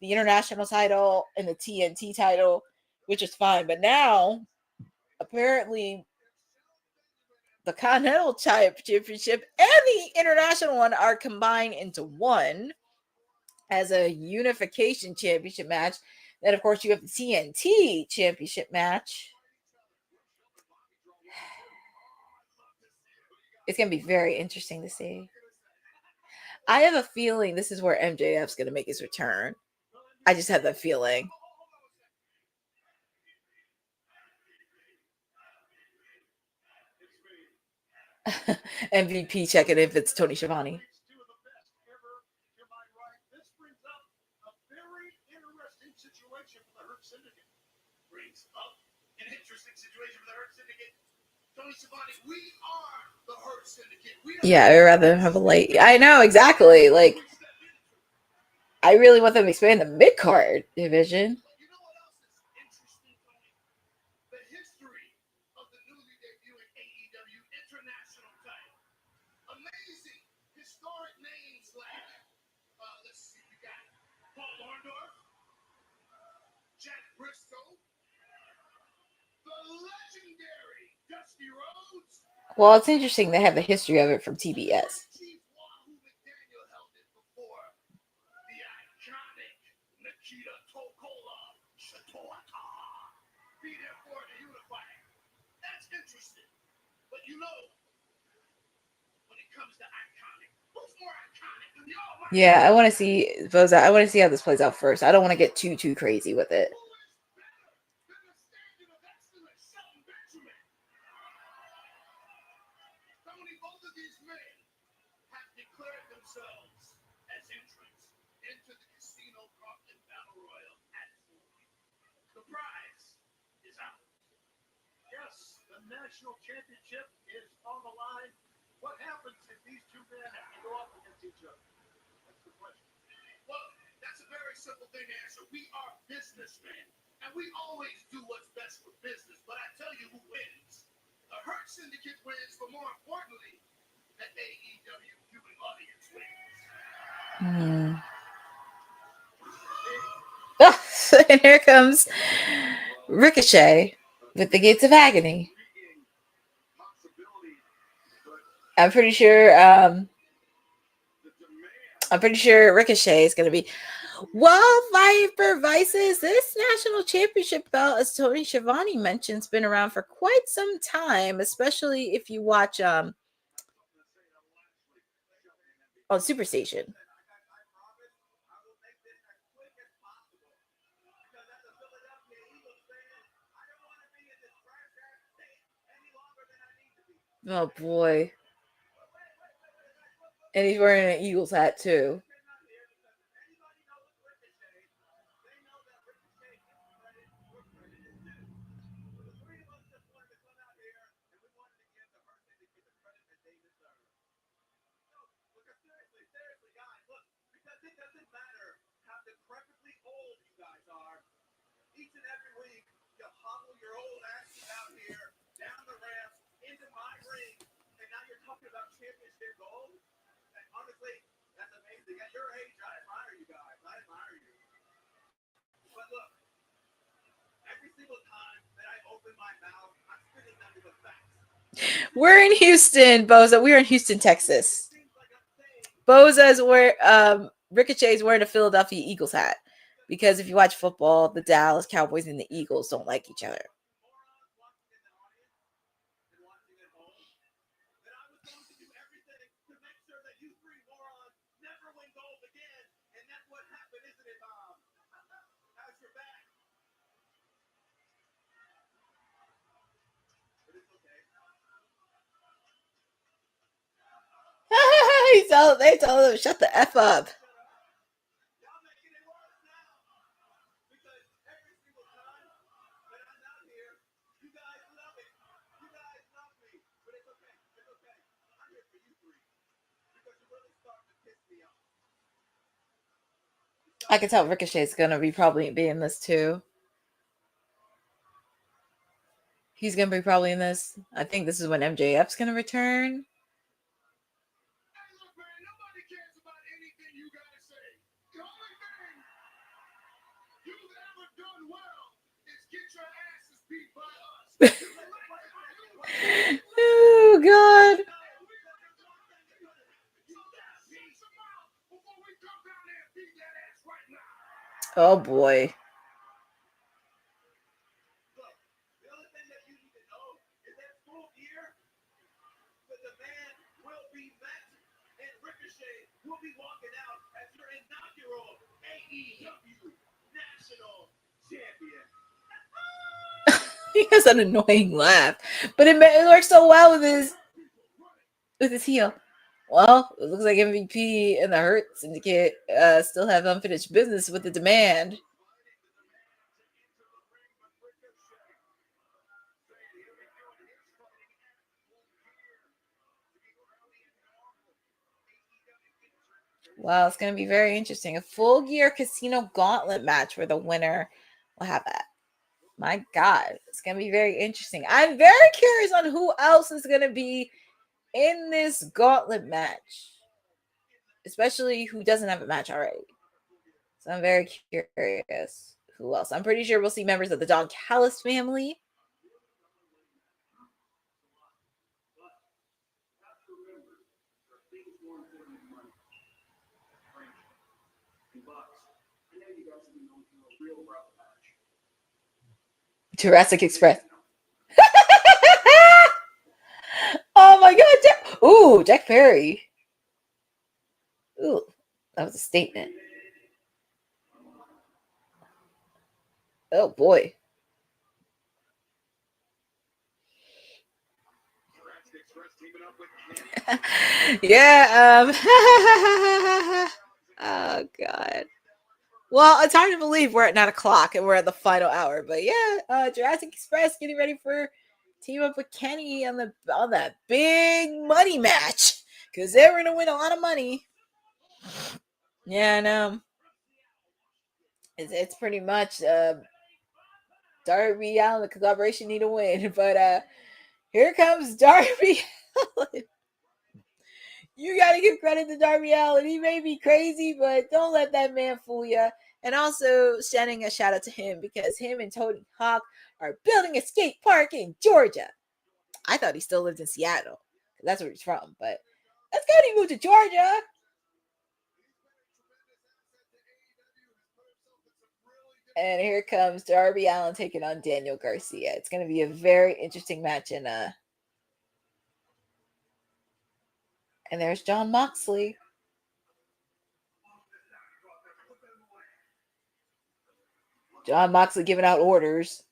the international title and the TNT title, which is fine. But now, apparently, the Continental Championship and the international one are combined into one as a unification championship match. Then, of course, you have the TNT championship match. It's going to be very interesting to see. I have a feeling this is where MJF's going to make his return. I just have that feeling. MVP checking if it's Tony Schiavone. This brings up a very interesting situation for the Hurt Syndicate. Brings up an interesting situation for the Hurt Syndicate. Tony Schiavone, we are the Hurt Syndicate. Yeah, I'd rather have a light. I know, exactly. Like, I really want them to expand the mid-card division. You know what else is interesting, Tony? The history of the newly debuting AEW International title. Amazing, historic names like, let's see, we got Paul Orndorff, Jack Briscoe, the legendary Dusty Rhodes. Well, it's interesting they have the history of it from TBS. Chief Wahoo McDaniel held it before. The iconic Nikita Tokola Shatoaka. Be there for it to unify. That's interesting. But you know, when it comes to iconic, who's more iconic than the Almighty? Yeah, I want to see Boza. I want to see how this plays out first. I don't want to get too crazy with it. Who is better than the standard of excellence, Shelton Benjamin? Tony, both of these men have declared themselves as entrants into the Casino Gauntlet Battle Royal at Full. The prize is out. Yes, the national championship is on the line. What happens if these two men have to go up against each other? That's the question. Well, that's a very simple thing to answer. We are businessmen, and we always do what's best for business. But I tell you who wins. The Hurt Syndicate wins, but more importantly, the AEW viewing audience wins. And here comes Ricochet with the Gates of Agony. I'm pretty sure Ricochet is going to be Viper Vices. This national championship belt, as Tony Schiavone mentioned, has been around for quite some time, especially if you watch on Superstation. Oh boy. And he's wearing an Eagles hat too. week, you hobble your old asses out here, down the ramp, into my ring, and now you're talking about championship gold? And honestly, that's amazing. At your age, I admire you guys. I admire you. But look, every single time that I open my mouth, I'm spitting nothing but facts. We're in Houston, Boza. We're in Houston, Texas. Boza's where Ricochet's wearing a Philadelphia Eagles hat. Because if you watch football, the Dallas Cowboys and the Eagles don't like each other. They told him, shut the F up. I can tell Ricochet's gonna be probably be in this too. He's gonna be probably in this. I think this is when MJF's gonna return. Oh God. Oh boy. Will be walking out as your inaugural AEW National Champion. He has an annoying laugh, but it works so well with his heel. Well, it looks like MVP and the Hurt Syndicate still have unfinished business with the Demand. Well, it's going to be very interesting. A Full Gear Casino Gauntlet match where the winner will have that. My God, it's going to be very interesting. I'm very curious on who else is going to be in this gauntlet match, especially who doesn't have a match already. So I'm very curious who else. I'm pretty sure we'll see members of the Don Callis family. Jurassic Express. Oh my God. Jack Perry. Ooh, that was a statement. Oh boy. Yeah. Oh God. Well, it's hard to believe we're at 9 o'clock and we're at the final hour, but yeah, Jurassic Express getting ready for team up with Kenny on that big money match because they're going to win a lot of money. Yeah, I know. It's pretty much Darby Allin, the collaboration need a win, but here comes Darby Allin. You got to give credit to Darby Allin. He may be crazy, but don't let that man fool you. And also sending a shout out to him because him and Tony Hawk are building a skate park in Georgia. I thought he still lived in Seattle. That's where he's from, but that's good he moved to Georgia. And here comes Darby Allin taking on Daniel Garcia. It's going to be a very interesting match. And there's John Moxley. John Moxley giving out orders.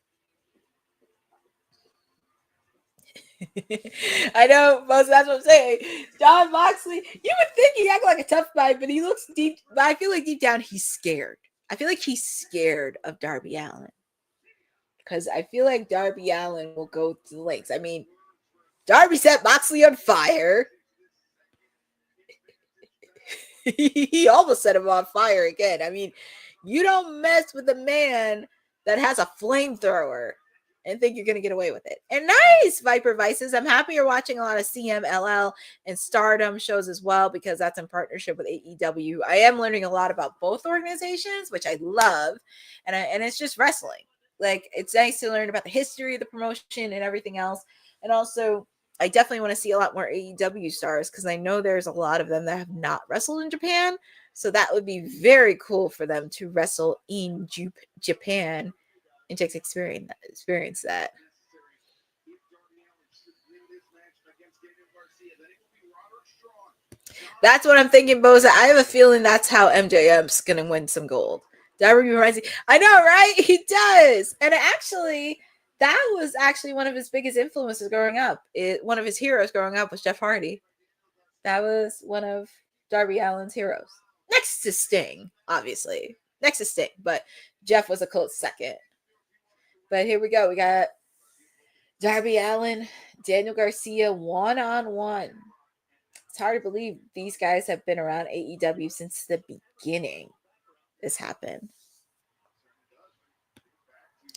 I know, most that's what I'm saying. John Moxley, you would think he acts like a tough guy, but he looks deep. But I feel like deep down he's scared. I feel like he's scared of Darby Allin. Because I feel like Darby Allin will go to the lengths. I mean, Darby set Moxley on fire. He almost set him on fire again. I mean, you don't mess with a man that has a flamethrower and think you're going to get away with it. And nice, Viper Vices. I'm happy you're watching a lot of CMLL and Stardom shows as well, because that's in partnership with AEW. I am learning a lot about both organizations, which I love. And it's just wrestling. Like, it's nice to learn about the history of the promotion and everything else. And also, I definitely want to see a lot more AEW stars, because I know there's a lot of them that have not wrestled in Japan. So that would be very cool for them to wrestle in Japan and just experience that. That's what I'm thinking, Boza. I have a feeling that's how MJF's gonna win some gold. Darby reminds me. I know, right? He does. And actually, that was actually one of his biggest influences growing up. One of his heroes growing up was Jeff Hardy. That was one of Darby Allin's heroes. Next to Sting, obviously. Next to Sting, but Jeff was a close second. But here we go. We got Darby Allin, Daniel Garcia, one-on-one. It's hard to believe these guys have been around AEW since the beginning this happened.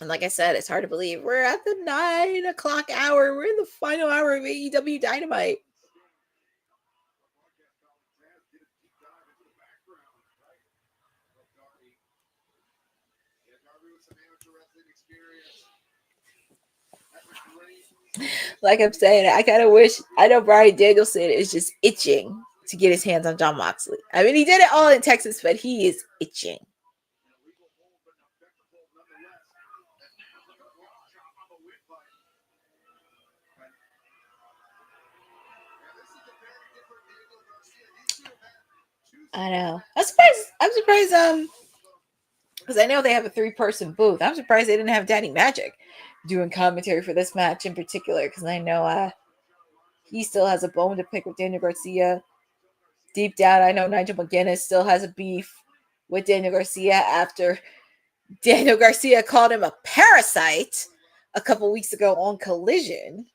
And like I said, it's hard to believe we're at the 9 o'clock hour. We're in the final hour of AEW Dynamite. Like I'm saying, I kind of wish, I know Bryan Danielson is just itching to get his hands on Jon Moxley. I mean, he did it all in Texas, but he is itching. I know. I'm surprised, because I know they have a 3-person booth. I'm surprised they didn't have Daddy Magic doing commentary for this match in particular, because I know he still has a bone to pick with Daniel Garcia. Deep down, I know Nigel McGuinness still has a beef with Daniel Garcia after Daniel Garcia called him a parasite a couple weeks ago on Collision.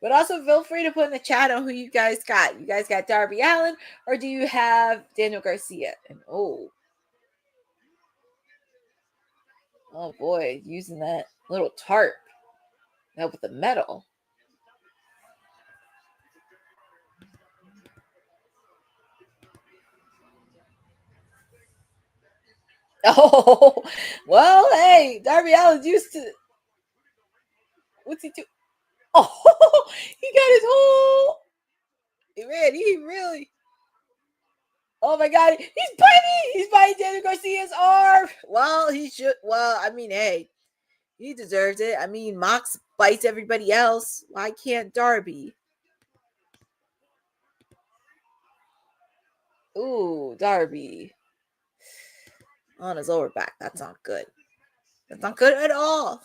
But also feel free to put in the chat on who you guys got. You guys got Darby Allin, or do you have Daniel Garcia? And oh boy, using that little tarp to help with the metal. Oh, well, hey, Darby Allin's used to. What's he do? Oh, he got his whole. Man, he really. Oh my God, he's biting! He's biting Daniel Garcia's arm. Well, he should. Well, I mean, hey, he deserves it. I mean, Mox bites everybody else. Why can't Darby? Ooh, Darby. On his lower back. That's not good. That's not good at all.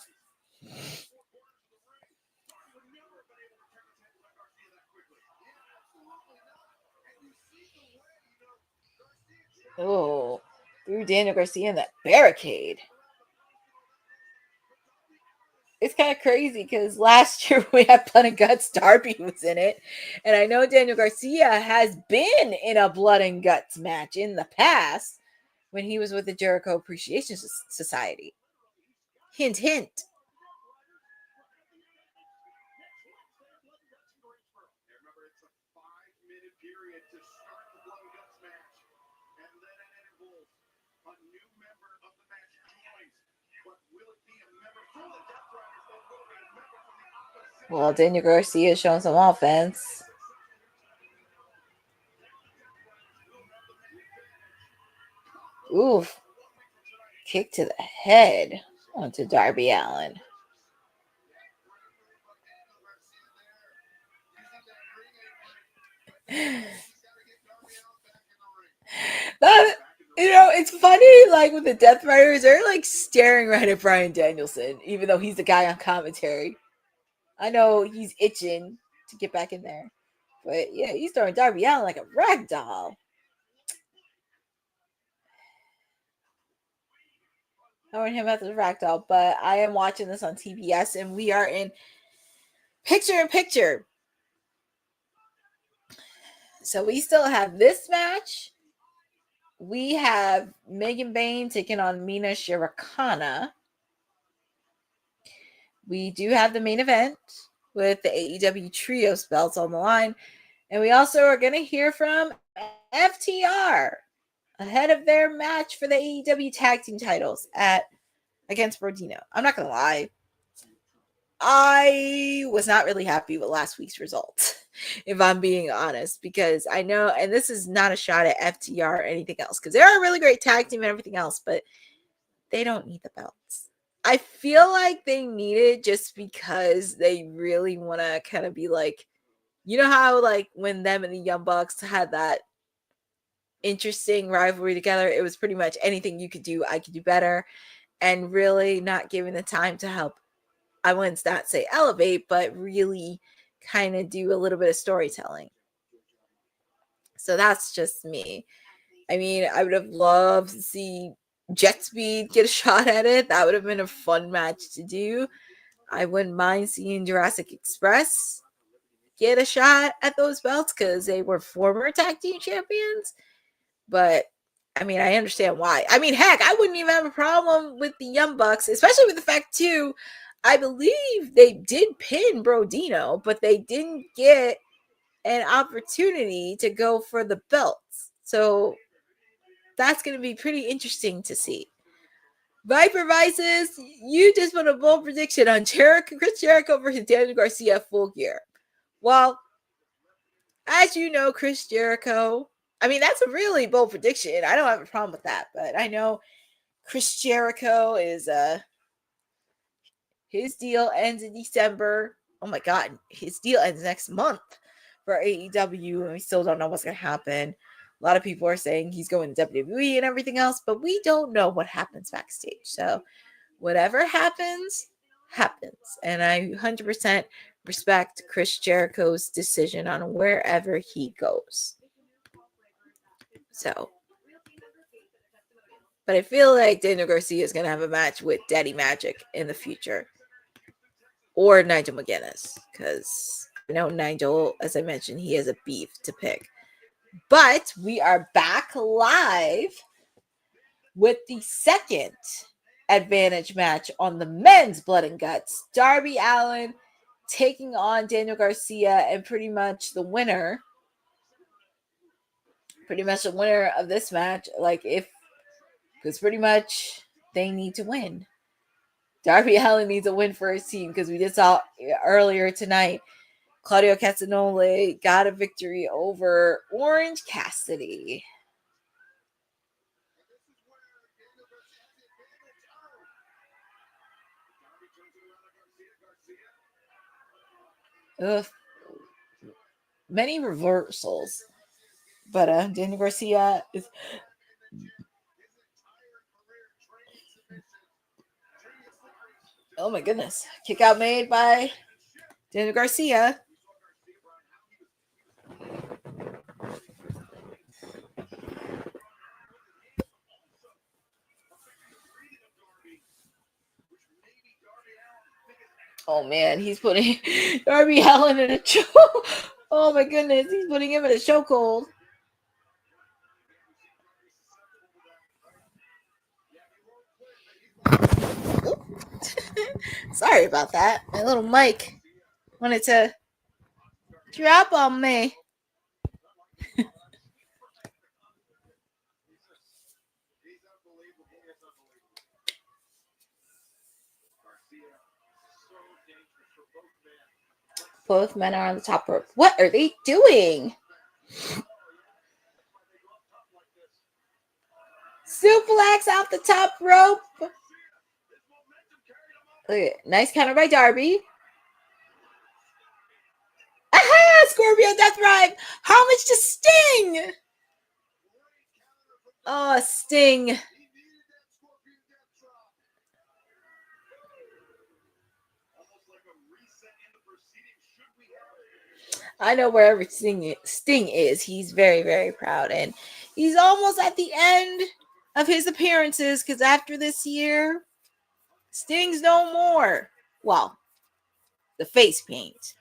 Oh, threw Daniel Garcia in that barricade. It's kind of crazy because last year we had Blood and Guts. Darby was in it. And I know Daniel Garcia has been in a Blood and Guts match in the past when he was with the Jericho Appreciation Society. Hint, hint. Well, Daniel Garcia is showing some offense. Oof. Kick to the head onto Darby Allin. It's funny, like with the Death Riders, they're like staring right at Bryan Danielson, even though he's the guy on commentary. I know he's itching to get back in there. But yeah, he's throwing Darby Allin like a rag doll. Throwing him at the rag doll. But I am watching this on TBS, and we are in picture-in-picture. So we still have this match. We have Megan Bayne taking on Mina Shirokana. We do have the main event with the AEW Trios belts on the line. And we also are going to hear from FTR ahead of their match for the AEW tag team titles against Brodino. I'm not going to lie. I was not really happy with last week's results, if I'm being honest, because I know, and this is not a shot at FTR or anything else, because they're a really great tag team and everything else, but they don't need the belts. I feel like they need it just because they really want to kind of be like, you know how like when them and the Young Bucks had that interesting rivalry together, it was pretty much anything you could do, I could do better, and really not giving the time to help. I wouldn't not say elevate, but really kind of do a little bit of storytelling. So that's just me. I mean, I would have loved to see Jet Speed get a shot at it. That would have been a fun match to do. I wouldn't mind seeing Jurassic Express get a shot at those belts because they were former tag team champions. But I mean, I understand why. I mean, heck, I wouldn't even have a problem with the Young Bucks, especially with the fact too, I believe they did pin Brodino, but they didn't get an opportunity to go for the belts. So that's going to be pretty interesting to see. Viper Vices, you just put a bold prediction on Chris Jericho versus Daniel Garcia Full Gear. Well, as you know, Chris Jericho, I mean, that's a really bold prediction. I don't have a problem with that, but I know Chris Jericho is his deal ends in December. Oh my God, his deal ends next month for AEW, and we still don't know what's going to happen. A lot of people are saying he's going to WWE and everything else, but we don't know what happens backstage. So whatever happens, happens. And I 100% respect Chris Jericho's decision on wherever he goes. So, but I feel like Daniel Garcia is going to have a match with Daddy Magic in the future. Or Nigel McGuinness. Because I know Nigel, as I mentioned, he has a beef to pick. But we are back live with the second advantage match on the men's Blood and Guts. Darby Allin taking on Daniel Garcia, and pretty much the winner of this match, because pretty much they need to win. Darby Allin needs a win for his team, because we just saw earlier tonight, Claudio Castagnoli got a victory over Orange Cassidy. Ugh. Many reversals. But Daniel Garcia is... Oh my goodness. Kick out made by Daniel Garcia. Oh man, he's putting Darby Allin in a choke. Oh my goodness, he's putting him in a chokehold. Sorry about that. My little mic wanted to drop on me. Both men are on the top rope. What are they doing? Suplex off the top rope. Look at, nice counter by Darby. Aha! Scorpio Death Drive. How much to Sting? Oh, Sting. I know wherever Sting is, he's very, very proud. And he's almost at the end of his appearances, because after this year, Sting's no more. Well, the face paint.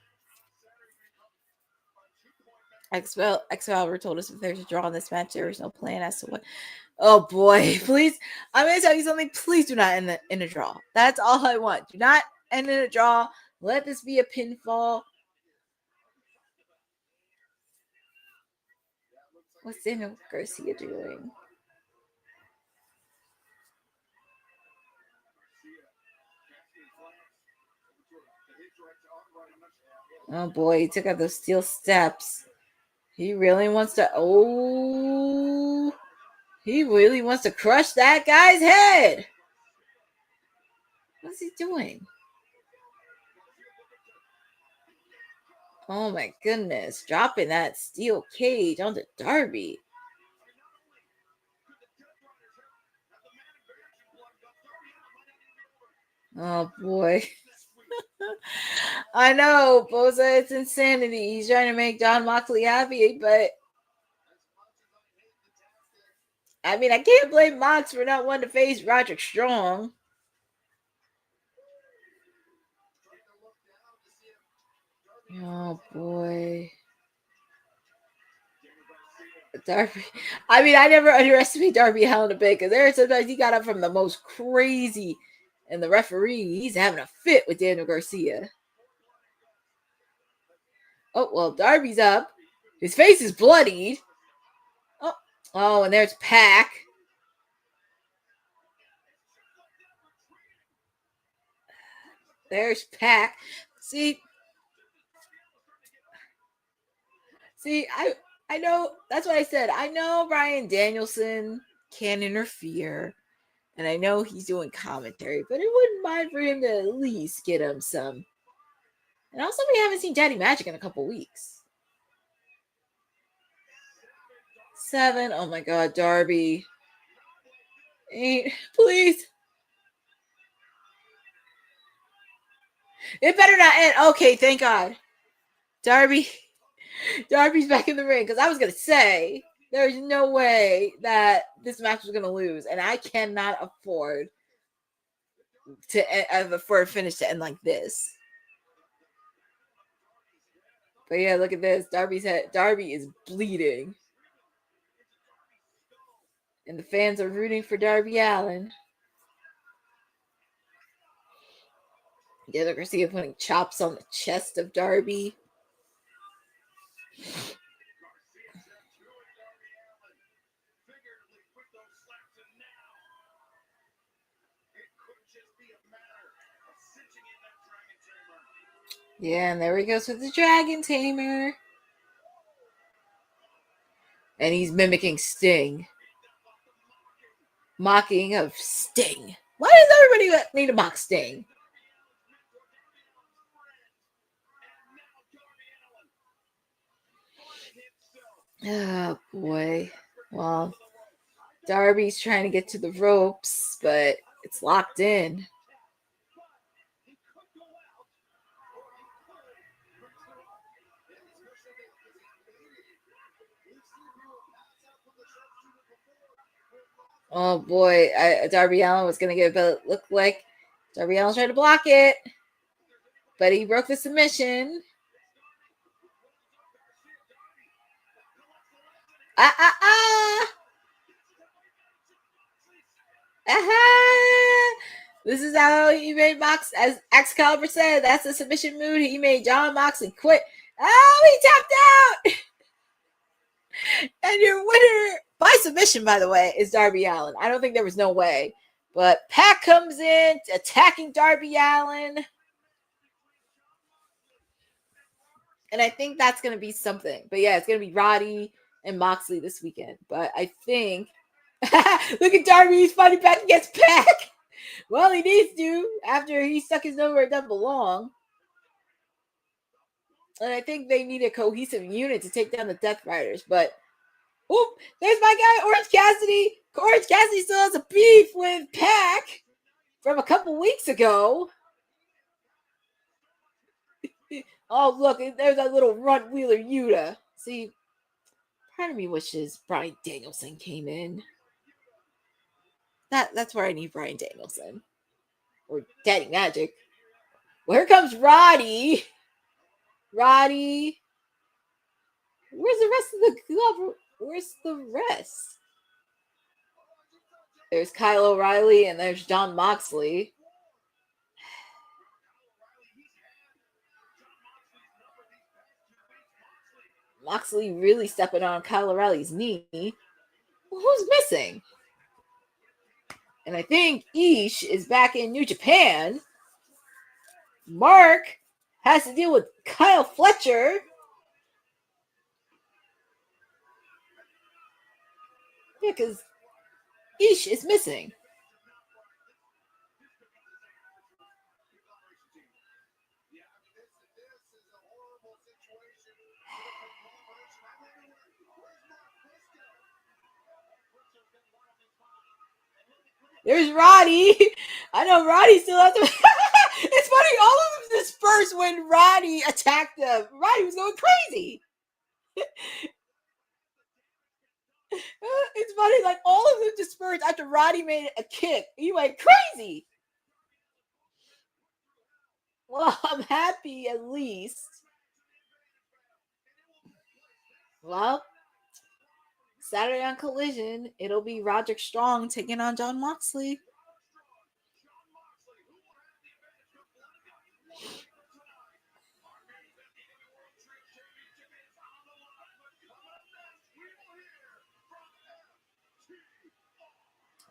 Excalibur told us if there's a draw in this match, there is no plan as to what. Oh boy, please! I'm gonna tell you something. Please do not end in a draw. That's all I want. Do not end in a draw. Let this be a pinfall. What's Daniel Garcia doing? Oh boy, he took out those steel steps. He really wants to. Oh, he really wants to crush that guy's head. What's he doing? Oh my goodness. Dropping that steel cage onto Darby. Oh boy. I know, Boza, it's insanity. He's trying to make John Moxley happy, but I mean, I can't blame Mox for not wanting to face Roderick Strong. Oh boy. Darby. I mean, I never underestimate Darby Allin a bit because there are sometimes he got up from the most crazy, and the referee, he's having a fit with Daniel Garcia. Oh, well, Darby's up. His face is bloodied. Oh, and there's Pac. There's Pac. See, I know, that's what I said. I know Bryan Danielson can interfere, and I know he's doing commentary, but it wouldn't mind for him to at least get him some. And also, we haven't seen Daddy Magic in a couple weeks. 7. Oh my God, Darby. 8. Please. It better not end. Okay, thank God. Darby's back in the ring, because I was going to say there's no way that this match was going to lose, and I cannot afford for a finish to end like this. But yeah, look at this. Darby's head. Darby is bleeding. And the fans are rooting for Darby Allin. Daniel Garcia putting chops on the chest of Darby. Yeah, and there he goes with the Dragon Tamer. And he's mimicking Sting. Mocking of Sting. Why does everybody need to mock Sting? Oh, boy. Well, Darby's trying to get to the ropes, but it's locked in. Oh boy, Darby Allin was going to get a look like Darby Allin tried to block it, but he broke the submission. This is how he made Mox, as Excalibur said, that's the submission mood. He made John Moxley quit. Oh, he tapped out. And your winner by submission, by the way, is Darby Allin. I don't think there was no way. But Pac comes in attacking Darby Allin. And I think that's going to be something. But yeah, it's going to be Roddy and Moxley this weekend. But I think, look at Darby, he's fighting back against Pac. Well, he needs to after he stuck his nose where it doesn't belong. And I think they need a cohesive unit to take down the Death Riders. But, oh, there's my guy, Orange Cassidy. Orange Cassidy still has a beef with Pac from a couple weeks ago. Oh, look, there's that little runt wheeler Yuta. See, part of me wishes Bryan Danielson came in. That's where I need Bryan Danielson. Or Daddy Magic. Well, here comes Roddy. Roddy Where's the rest of the club? Where's the rest? There's Kyle O'Reilly and there's John Moxley. Moxley really stepping on Kyle O'Reilly's knee. Well, who's missing? And I think Ish is back in New Japan. Mark has to deal with Kyle Fletcher. Yeah, because Ish is missing. There's Roddy. I know Roddy still has to. It's funny. All of them dispersed when Roddy attacked them. Roddy was going crazy. It's funny. Like all of them dispersed after Roddy made a kick. He went crazy. Well, I'm happy at least. Well, Saturday on Collision, it'll be Roderick Strong taking on John Moxley.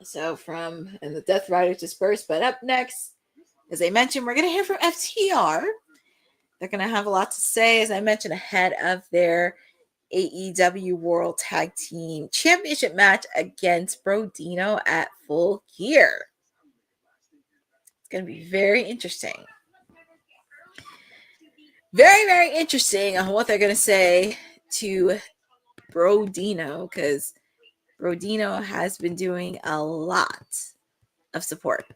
So and the Death Riders dispersed, but up next, as I mentioned, we're going to hear from FTR. They're going to have a lot to say, as I mentioned, ahead of their AEW World Tag Team Championship match against Brodino at Full Gear. It's going to be very interesting. Very, very interesting on what they're going to say to Brodino, because Brodino has been doing a lot of support.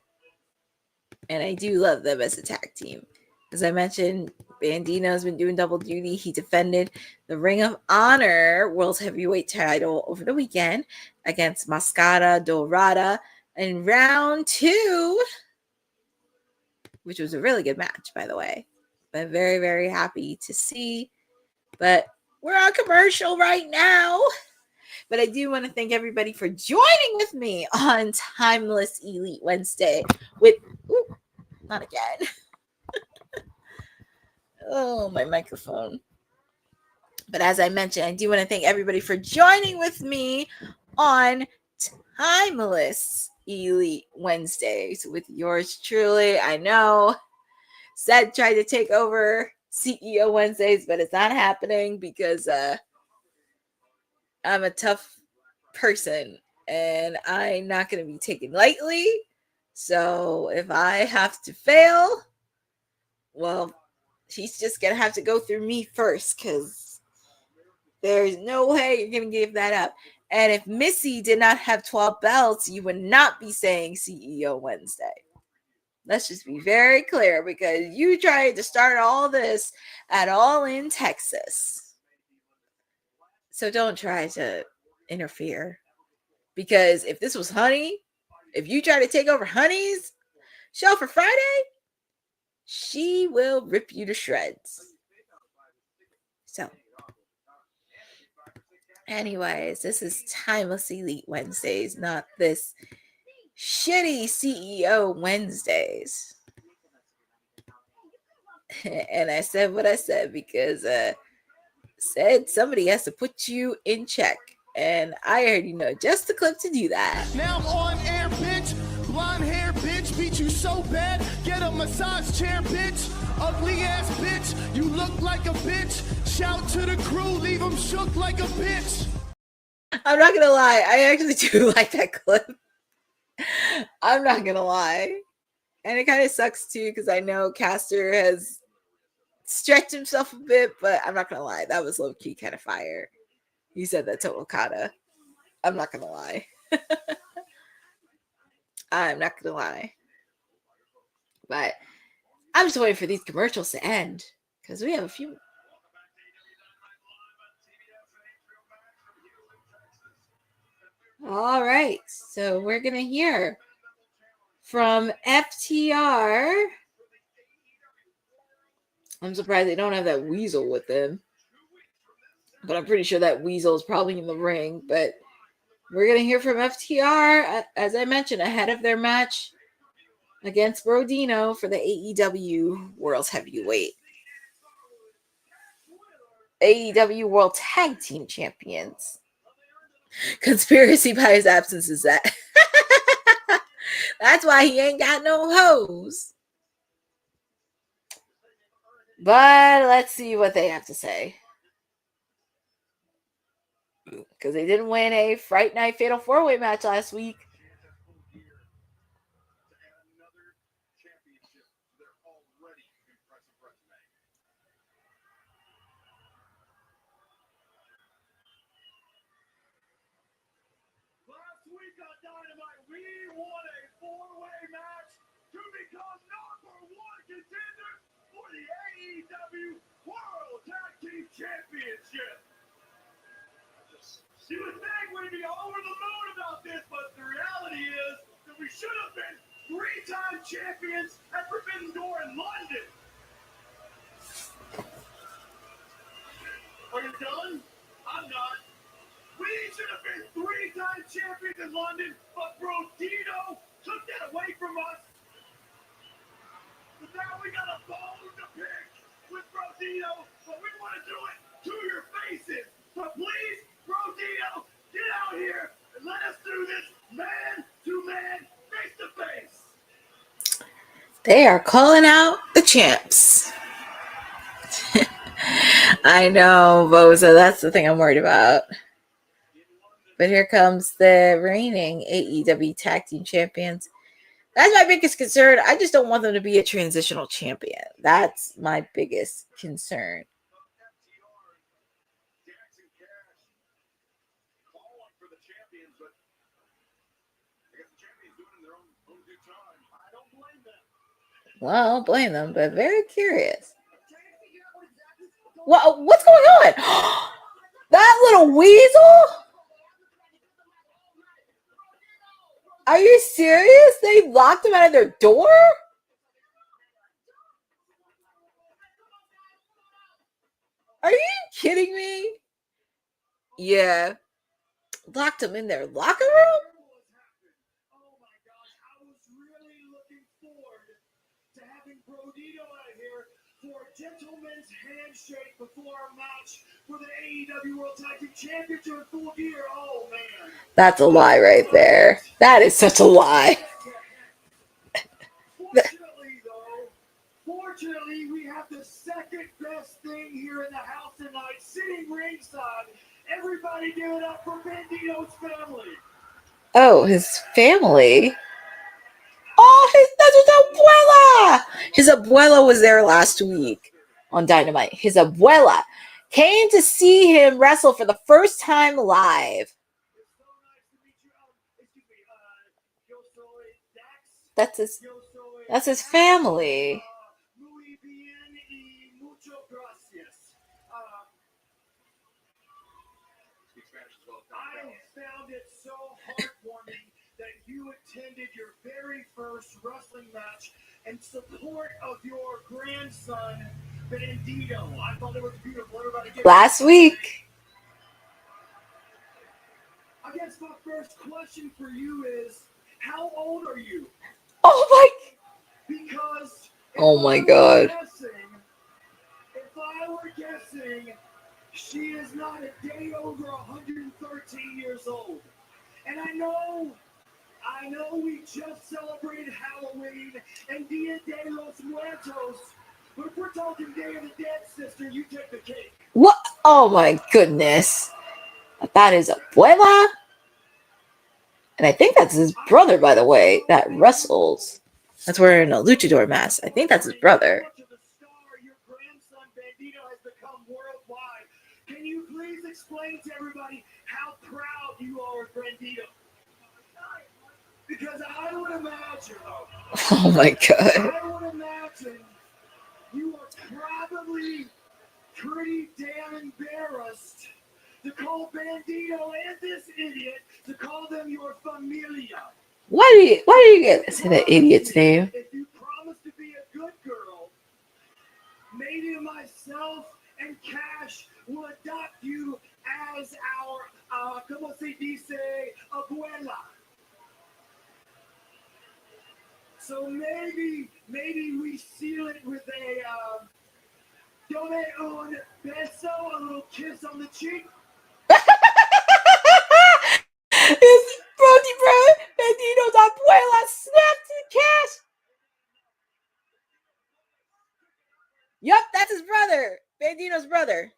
And I do love them as a tag team. As I mentioned, Bandino's been doing double duty. He defended the Ring of Honor World Heavyweight title over the weekend against Mascara Dorada in round 2, which was a really good match, by the way. But very, very happy to see. But we're on commercial right now. But I do want to thank everybody for joining with me on Timeless Elite Wednesday with, not again. Oh, my microphone. But as I mentioned, I do want to thank everybody for joining with me on Timeless Elite Wednesdays with yours truly. I know Seth tried to take over CEO Wednesdays, but it's not happening because I'm a tough person and I'm not going to be taken lightly. So if I have to fail, well, she's just going to have to go through me first, because there's no way you're going to give that up. And if Missy did not have 12 belts, you would not be saying CEO Wednesday. Let's just be very clear, because you tried to start all this at Allin, Texas. So don't try to interfere. Because if this was Honey, if you try to take over Honey's show for Friday, she will rip you to shreds. So, anyways, this is Timeless Elite Wednesdays, not this shitty CEO Wednesdays. And I said what I said because said somebody has to put you in check. And I already know just the clip to do that. Now I'm on air, bitch. Blonde hair, bitch. Beat you so bad. Get a massage chair, bitch. Ugly ass bitch. You look like a bitch. Shout to the crew. Leave them shook like a bitch. I'm not going to lie. I actually do like that clip. I'm not going to lie. And it kind of sucks too, because I know Caster has stretched himself a bit, but I'm not going to lie. That was low-key kind of fire. He said that to Okada. I'm not going to lie. I'm not going to lie. But I'm just waiting for these commercials to end, because we have a few. All right. So we're going to hear from FTR. I'm surprised they don't have that weasel with them. but I'm pretty sure that Weasel is probably in the ring. But we're going to hear from FTR, as I mentioned, ahead of their match against Brodino for the AEW World Heavyweight. AEW World Tag Team Champions. Conspiracy by his absence is that. That's why he ain't got no hoes. But let's see what they have to say. Because they didn't win a Fright Night Fatal 4-Way match last week. Last week on Dynamite, we won a 4-way match to become #1 contenders for the AEW World Tag Team Championship. You would think we'd be over the moon about this, but the reality is that we should have been 3-time champions at Forbidden Door in London. Are you done? I'm not. We should have been 3-time champions in London, but Brodino took that away from us. But now we got a bone to pick with Brodino, but we want to do it to your faces. So please, Brodino, get out here and let us do this man to man, face to face. They are calling out the champs. I know, Boza. That's the thing I'm worried about. But here comes the reigning AEW Tag Team Champions. That's my biggest concern. I just don't want them to be a transitional champion. That's my biggest concern. Well, I don't blame them, but very curious. What's going on? That little weasel? Are you serious? They locked him out of their door? Are you kidding me? Yeah. Locked him in their locker room? Oh my gosh, I was really looking forward to having Brodino out here for a gentleman's handshake before our match for the AEW World Tag Team Championship in full gear. Oh man. That's a lie right there. That is such a lie. Fortunately, we have the second best thing here in the house tonight, sitting ringside. Everybody give it up for Bandito's family. Oh, his family? Oh, that's his abuela. His abuela was there last week on Dynamite. His abuela came to see him wrestle for the first time live. That's his family. I found it so heartwarming that you attended your very first wrestling match in support of your grandson, Bandito. I thought it was beautiful. Everybody get last week. I guess my first question for you is, how old are you? Because oh my God. If I were guessing, she is not a day over 113 years old. And I know we just celebrated Halloween and Dia de los Muertos, but if we're talking Day of the Dead, sister, you take the cake. What? Oh my goodness. That is abuela? And I think that's his brother, by the way, that wrestles. That's wearing a luchador mask. I think that's his brother. Your grandson Bandito has become worldwide. Can you please explain to everybody how proud you are of Bandito? Because I would imagine. Oh my God. I would imagine you are probably pretty damn embarrassed to call Bandito and this idiot to call them your familia. Why do you get to say that idiot's name? If you promise to be a good girl, maybe myself and Cash will adopt you as our, como se dice, abuela. So maybe we seal it with a, dame un beso, a little kiss on the cheek. It's Brody Bandito's abuela snapped the cash. Yup, that's his brother. Bandito's brother.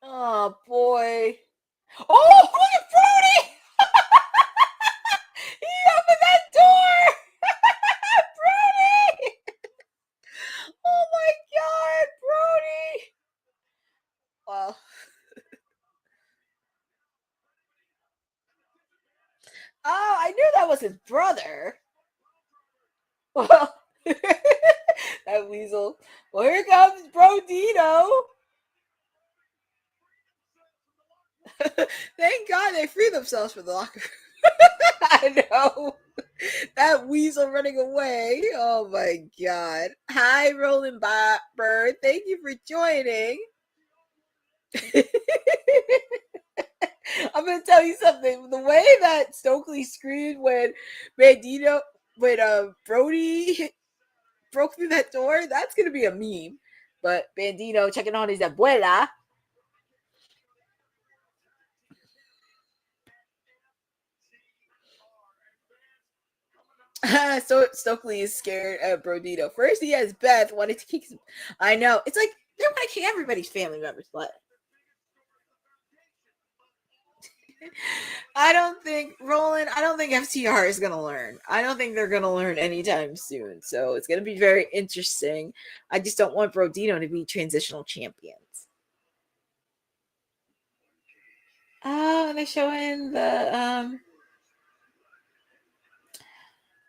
Oh boy. Oh, look at Brody! He opened that door! Brody! Oh my god, Brody! Well. Oh, I knew that was his brother. Well, that weasel. Well, here comes Brodito. Thank God they freed themselves from the locker room. I know. That weasel running away. Oh my God. Hi, Roland Bird. Thank you for joining. I'm going to tell you something. The way that Stokely screamed when Brody broke through that door, that's going to be a meme. But Bandito checking on his abuela. So Stokely is scared of Brodito. First, he has Beth wanted to kick him. I know. It's like they want to kick everybody's family members' butt. I don't think FTR is going to learn. I don't think they're going to learn anytime soon. So it's going to be very interesting. I just don't want Brodito to be transitional champions. Oh, and they're showing the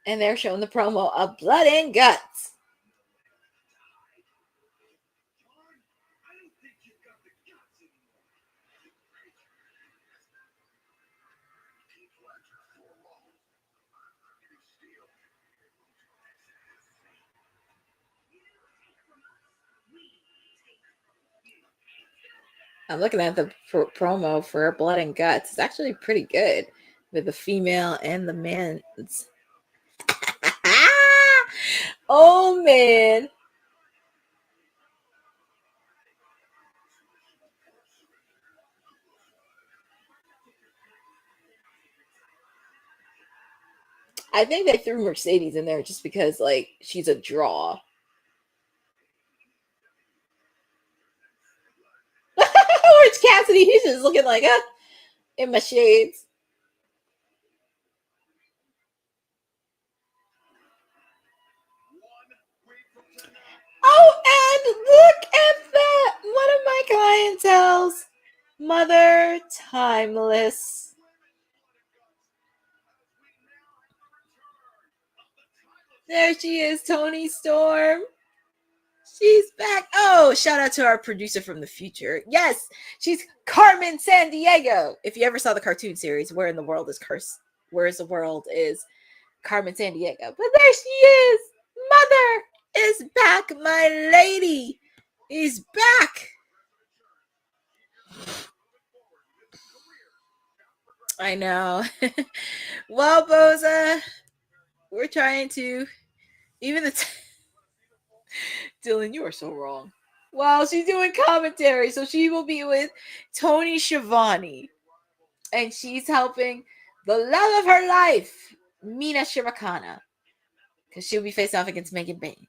and they're showing the promo of Blood and Guts. I'm looking at the promo for Blood and Guts. It's actually pretty good with the female and the man's. Oh, man. I think they threw Mercedes in there just because, like, she's a draw. Where's Cassidy? He's just looking like, in my shades. Oh, and look at that. One of my clientele's Mother Timeless. There she is, Toni Storm. She's back. Oh, shout out to our producer from the future. Yes, she's Carmen Sandiego. If you ever saw the cartoon series, Where in the World is Carmen Sandiego. But there she is. Mother is back. My lady is back. I know. Well, Boza, we're trying to even the Dylan, you are so wrong. Well, she's doing commentary, so she will be with Tony Schiavone, and she's helping the love of her life, Mina Shirokana, because she'll be facing off against Megan Bayne.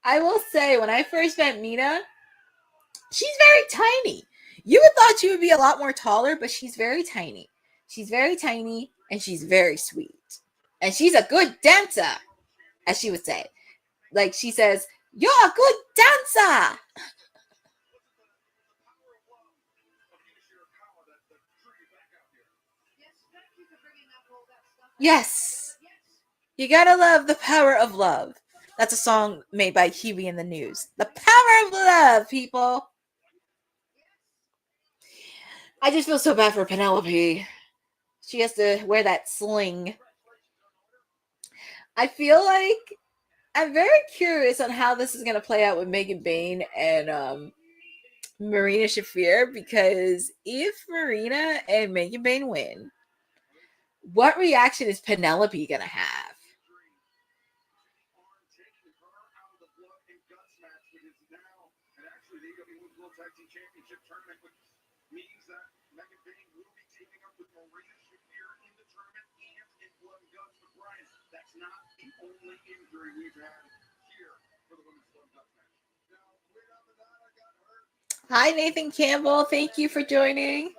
I will say, when I first met Mina, she's very tiny. You would thought she would be a lot more taller, but she's very tiny. She's very tiny, and she's very sweet. And she's a good dancer, as she would say. Like she says, you're a good dancer. Yes. You gotta love the power of love. That's a song made by Kiwi in the News. The power of love, people. I just feel so bad for Penelope. She has to wear that sling. I feel like I'm very curious on how this is going to play out with Megan Bayne and Marina Shafir, because if Marina and Megan Bayne win, what reaction is Penelope going to have? Hi, Nathan Campbell. Thank you for joining.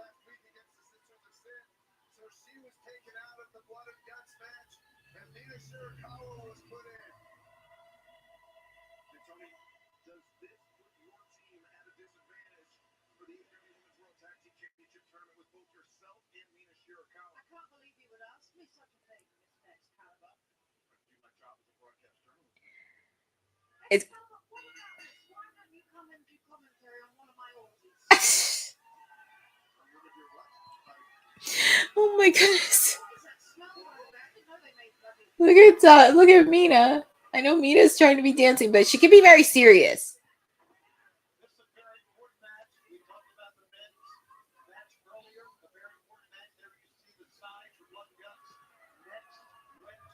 It's oh my goodness. Look at Mina. I know Mina's trying to be dancing, but she can be very serious.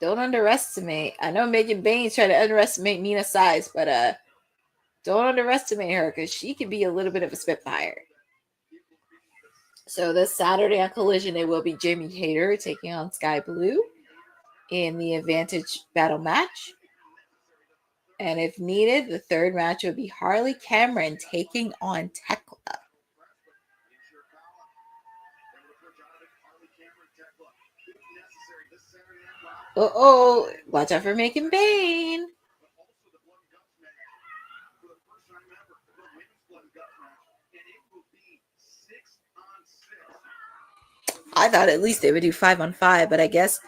Don't underestimate. I know Megan Bayne's trying to underestimate Mina's size, but don't underestimate her because she can be a little bit of a spitfire. So this Saturday on Collision, it will be Jamie Hayter taking on Skye Blue in the Advantage Battle match. And if needed, the third match will be Harley Cameron taking on Thekla. Uh-oh, watch out for Megan Bayne. I thought at least they would do 5-on-5, but I guess,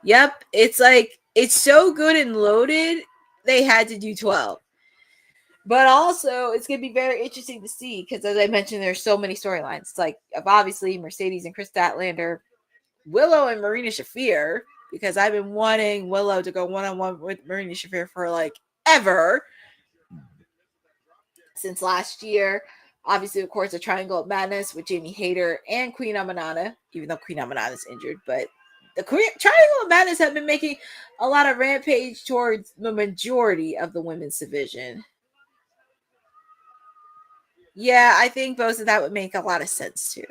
yep, it's like, it's so good and loaded, they had to do 12. But also, it's going to be very interesting to see, because as I mentioned, there's so many storylines. It's like, obviously, Mercedes and Chris Statlander, Willow and Marina Shafir, because I've been wanting Willow to go one-on-one with Marina Shafir for, like, ever. Since last year. Obviously, of course, the Triangle of Madness with Jamie Hayter and Queen Aminata, even though Queen Aminata is injured. But the Triangle of Madness have been making a lot of rampage towards the majority of the women's division. Yeah, I think both of that would make a lot of sense, too.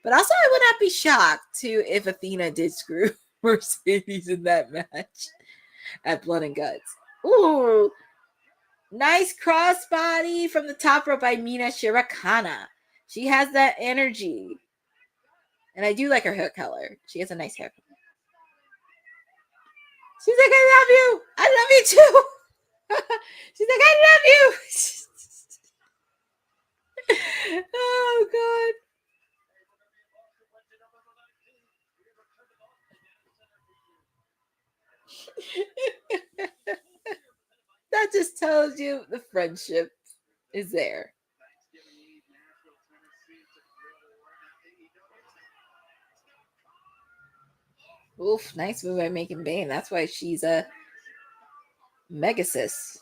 But also, I would not be shocked, too, if Athena did screw Mercedes in that match at Blood and Guts. Ooh. Nice crossbody from the top rope by Mina Shirakana. She has that energy. And I do like her hair color. She has a nice hair color. She's like, I love you. I love you too. She's like, I love you. Oh, God. That just tells you the friendship is there. Oof, nice move by Megan Bayne. That's why she's a Megasis.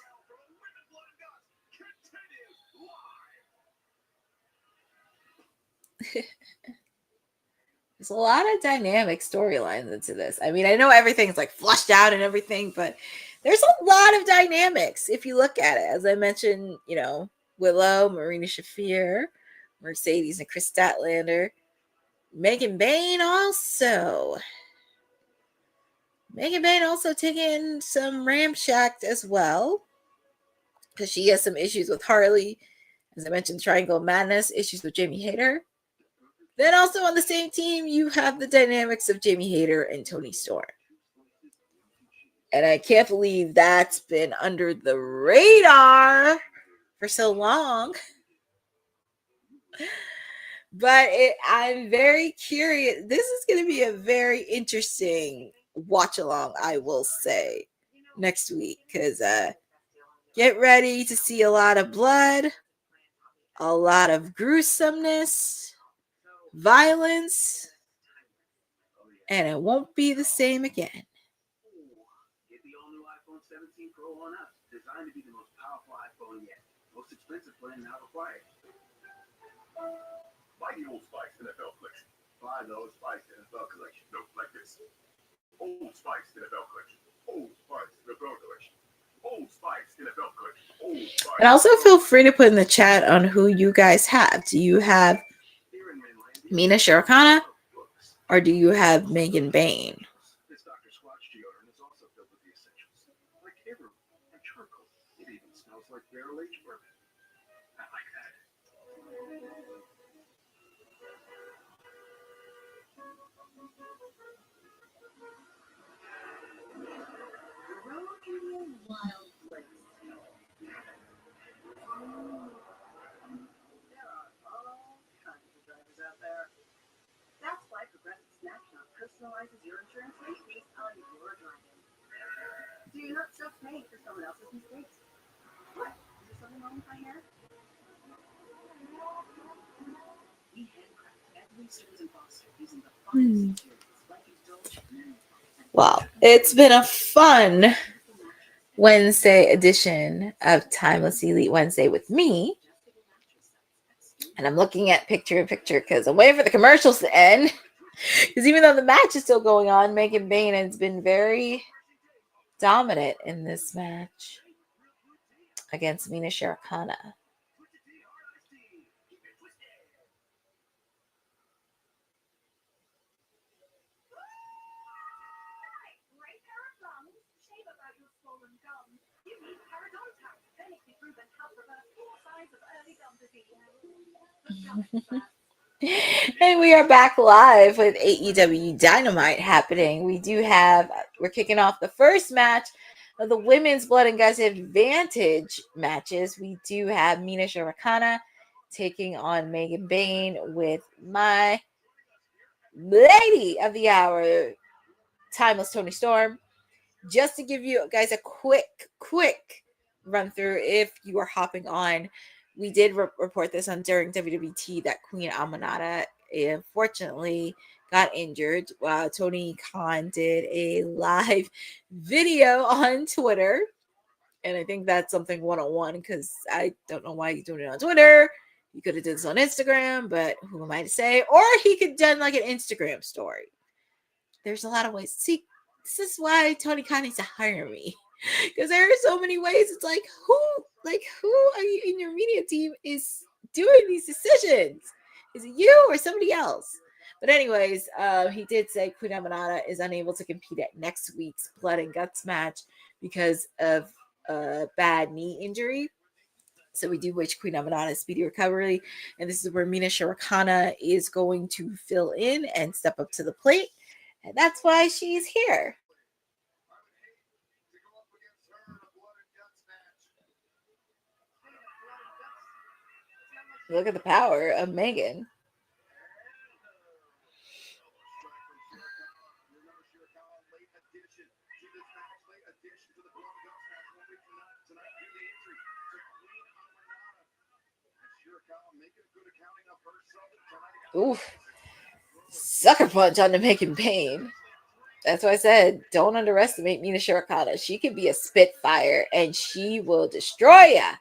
There's a lot of dynamic storylines into this. I mean, I know everything's like flushed out and everything, but there's a lot of dynamics if you look at it. As I mentioned, you know, Willow, Marina Shafir, Mercedes and Chris Statlander, Megan Bayne also. Megan Bayne also taking some ramshacked as well because she has some issues with Harley. As I mentioned, Triangle of Madness, issues with Jamie Hayter. Then also on the same team, you have the dynamics of Jamie Hayter and Toni Storm. And I can't believe that's been under the radar for so long. But I'm very curious. This is going to be a very interesting watch along, I will say, next week. Because get ready to see a lot of blood, a lot of gruesomeness, violence, and it won't be the same again. Get the all-new iPhone 17 Pro on us. Designed to be the most powerful iPhone yet. Most expensive plan not required. Buy the Old Spice NFL collection. Buy the Old Spice NFL collection. No, like this. Old Spice NFL collection. Old Spice NFL collection. Old Spice NFL collection. Old Spice. And also feel free to put in the chat on who you guys have. Do you have Mina Shirokana or do you have Megan Bayne? This Dr. Squatch deodorant is also filled with the essentials. Like hair root and charcoal. It even smells like barrel-aged bourbon. I like that. The road can be a wild place. There are all kinds of drivers out there. That's why Progressive Snapshot personalizes your insurance rate based on your driving. So you're not stuck paying for someone else's mistakes. What? Is there something wrong with my hair? We handcraft every Stearns & Foster using the finest materials like indulgent. Wow, it's been a fun Wednesday edition of Timeless Elite Wednesday with me. And I'm looking at picture in picture because I'm waiting for the commercials to end. Because even though the match is still going on, Megan Bayne has been very dominant in this match against Mina Shirokana. And we are back live with AEW Dynamite happening. We're kicking off the first match of the women's Blood and Guts Advantage matches. We do have Mina Shirokana taking on Megan Bayne with my lady of the hour, Timeless Toni Storm. Just to give you guys a quick run through if you are hopping on, we did report this on during WWT that Queen Aminata unfortunately got injured while Tony Khan did a live video on Twitter. And I think that's something 101 because I don't know why he's doing it on Twitter. He could have done this on Instagram, but who am I to say? Or he could have done like an Instagram story. There's a lot of ways. See, this is why Tony Khan needs to hire me. Because there are so many ways. It's like who are you in your media team is doing these decisions? Is it you or somebody else? But anyways, he did say Queen Aminata is unable to compete at next week's Blood and Guts match because of a bad knee injury. So we do wish Queen Aminata a speedy recovery. And this is where Mina Shirokana is going to fill in and step up to the plate. And that's why she's here. Look at the power of Megan. Oof. Sucker punch on the Megan Bayne. That's why I said, don't underestimate Mina Shirokana. She can be a spitfire and she will destroy ya.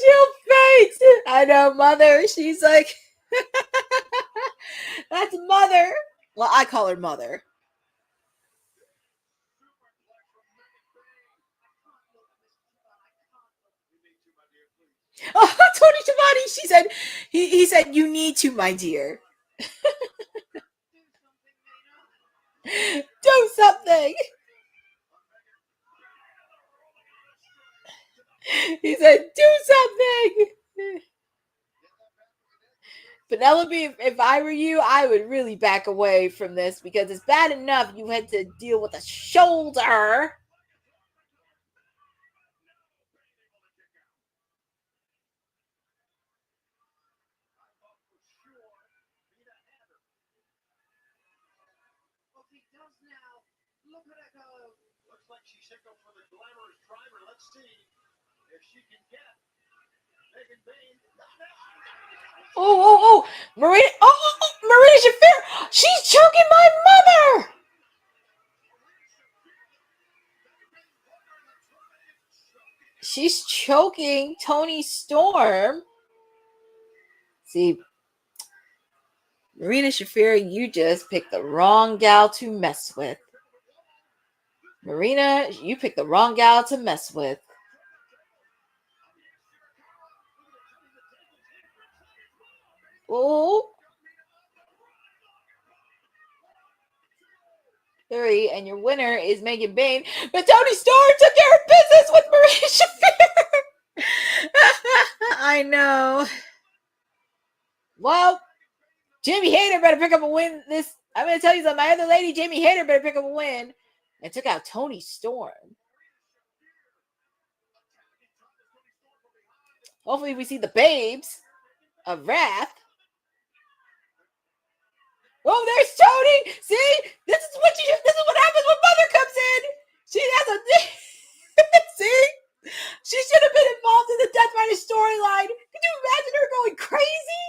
She'll faint. I know, Mother. She's like, that's Mother. Well, I call her Mother. Oh, Tony Schiavone. She said, he said, you need to, my dear. Do something. He said, do something. Penelope, if I were you, I would really back away from this because it's bad enough you had to deal with a shoulder. like she should go for the glamorous driver. Let's see if she can get Megan Bayne. Oh, Marina. Marina Shafir. She's choking my mother. She's choking Toni Storm. See, Marina Shafir, you just picked the wrong gal to mess with. Marina, you picked the wrong gal to mess with. Oh. 3, and your winner is Megan Bayne. But Toni Storm took care of business with Marina Shafir. I know. Well, Jamie Hayter better pick up a win. I'm going to tell you something. My other lady, Jamie Hayter, better pick up a win and took out Toni Storm. Hopefully, we see the babes of Wrath. Oh, there's Toni. See, this is what happens when Mother comes in. She has a see. She should have been involved in the Death Rider storyline. Could you imagine her going crazy?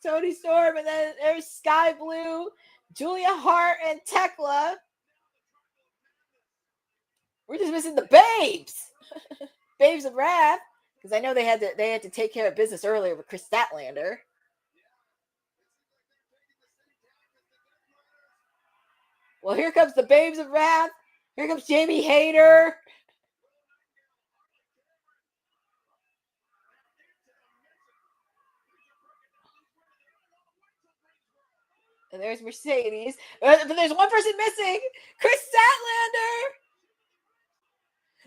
Toni Storm, and then there's Skye Blue, Julia Hart, and Thekla. We're just missing the babes. Babes of Wrath. Because I know they had to take care of business earlier with Chris Statlander. Well, here comes the babes of Wrath. Here comes Jamie Hayter. And there's Mercedes. But there's one person missing. Chris Statlander.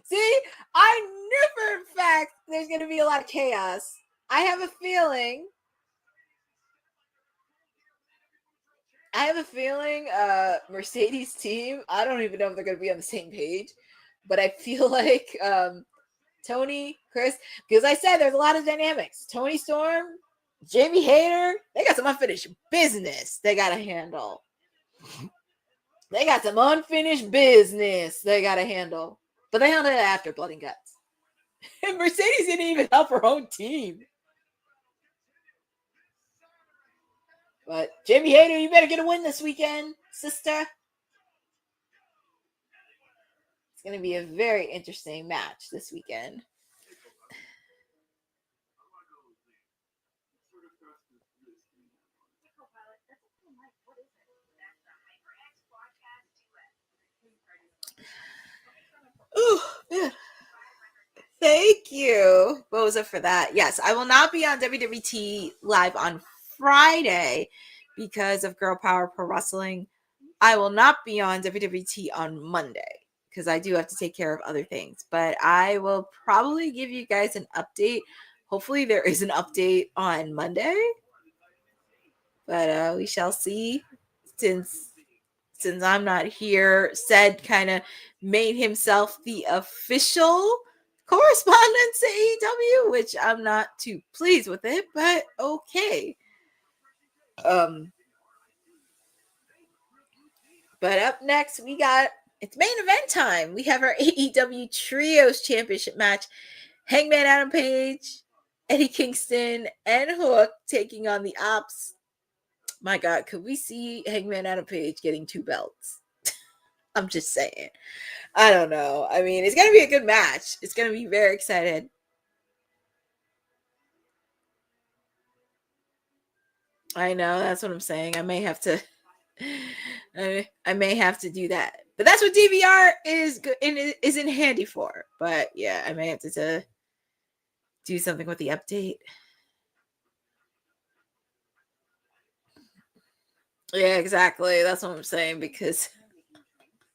See, I knew for a fact there's going to be a lot of chaos. I have a feeling Mercedes team, I don't even know if they're going to be on the same page, but I feel like Toni, Chris, because I said there's a lot of dynamics. Toni Storm, Jamie Hayter, they got some unfinished business they got to handle. They got some unfinished business they got to handle. But they handled it after Blood and Guts. And Mercedes didn't even help her own team. But Jamie Hayter, you better get a win this weekend, sister. It's going to be a very interesting match this weekend. Ooh, man. Thank you, Boza, for that. Yes, I will not be on WWT live on Friday because of Girl Power Pro Wrestling. I will not be on WWT on Monday because I do have to take care of other things. But I will probably give you guys an update. Hopefully there is an update on Monday. But we shall see. Since I'm not here, Ced kind of made himself the official correspondent to AEW, which I'm not too pleased with it, but okay. But up next, it's main event time. We have our AEW Trios Championship match. Hangman Adam Page, Eddie Kingston, and Hook taking on the Ops. My God, could we see Hangman Adam Page getting 2 belts? I'm just saying. I don't know. I mean, it's going to be a good match. It's going to be very excited. I know. That's what I'm saying. I may have to do that. But that's what DVR is in handy for. But yeah, I may have to do something with the update. Yeah, exactly. That's what I'm saying, because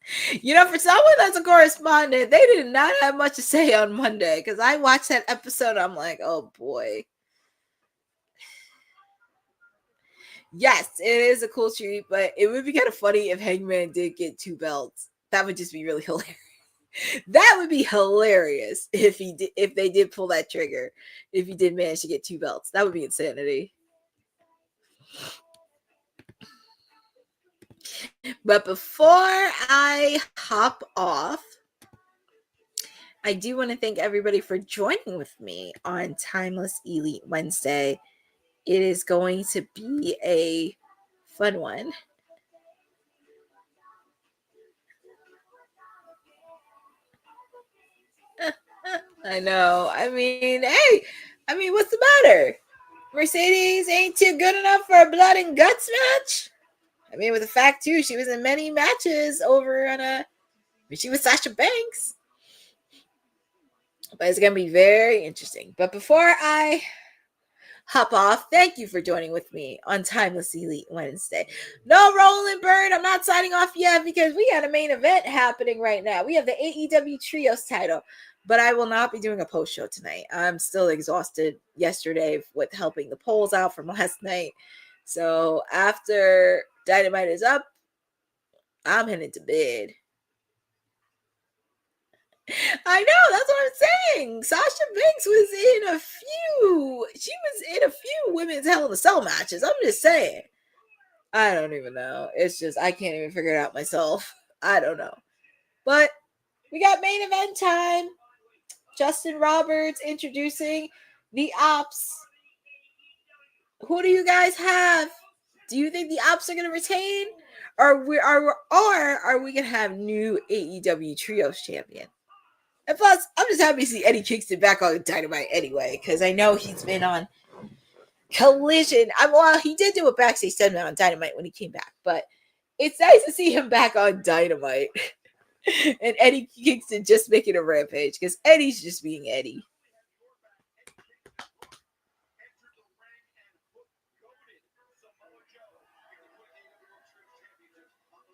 for someone that's a correspondent, they did not have much to say on Monday, because I watched that episode. I'm like, oh boy. Yes, it is a cool treat, but it would be kind of funny if Hangman did get 2 belts. That would just be really hilarious. That would be hilarious if they did pull that trigger. If he did manage to get 2 belts, that would be insanity. But before I hop off, I do want to thank everybody for joining with me on Timeless Elite Wednesday. It is going to be a fun one. I know. I mean, hey, what's the matter? Mercedes ain't too good enough for a blood and guts match? I mean, with the fact, too, she was in many matches over on she was Sasha Banks. But it's going to be very interesting. But before I hop off, thank you for joining with me on Timeless Elite Wednesday. No Roland Bird, I'm not signing off yet because we got a main event happening right now. We have the AEW Trios title, but I will not be doing a post show tonight. I'm still exhausted yesterday with helping the polls out from last night. So after Dynamite is up, I'm heading to bed. I know, that's what I'm saying. Sasha Banks was in a few women's Hell in a Cell matches. I'm just saying. I don't even know. It's just, I can't even figure it out myself. I don't know. But we got main event time. Justin Roberts introducing the Ops. Who do you guys have? Do you think the Ops are going to retain? Or are we going to have new AEW Trios champion? And plus, I'm just happy to see Eddie Kingston back on Dynamite anyway, because I know he's been on Collision. Well, he did do a backstage segment on Dynamite when he came back, but it's nice to see him back on Dynamite. And Eddie Kingston just making a rampage, because Eddie's just being Eddie.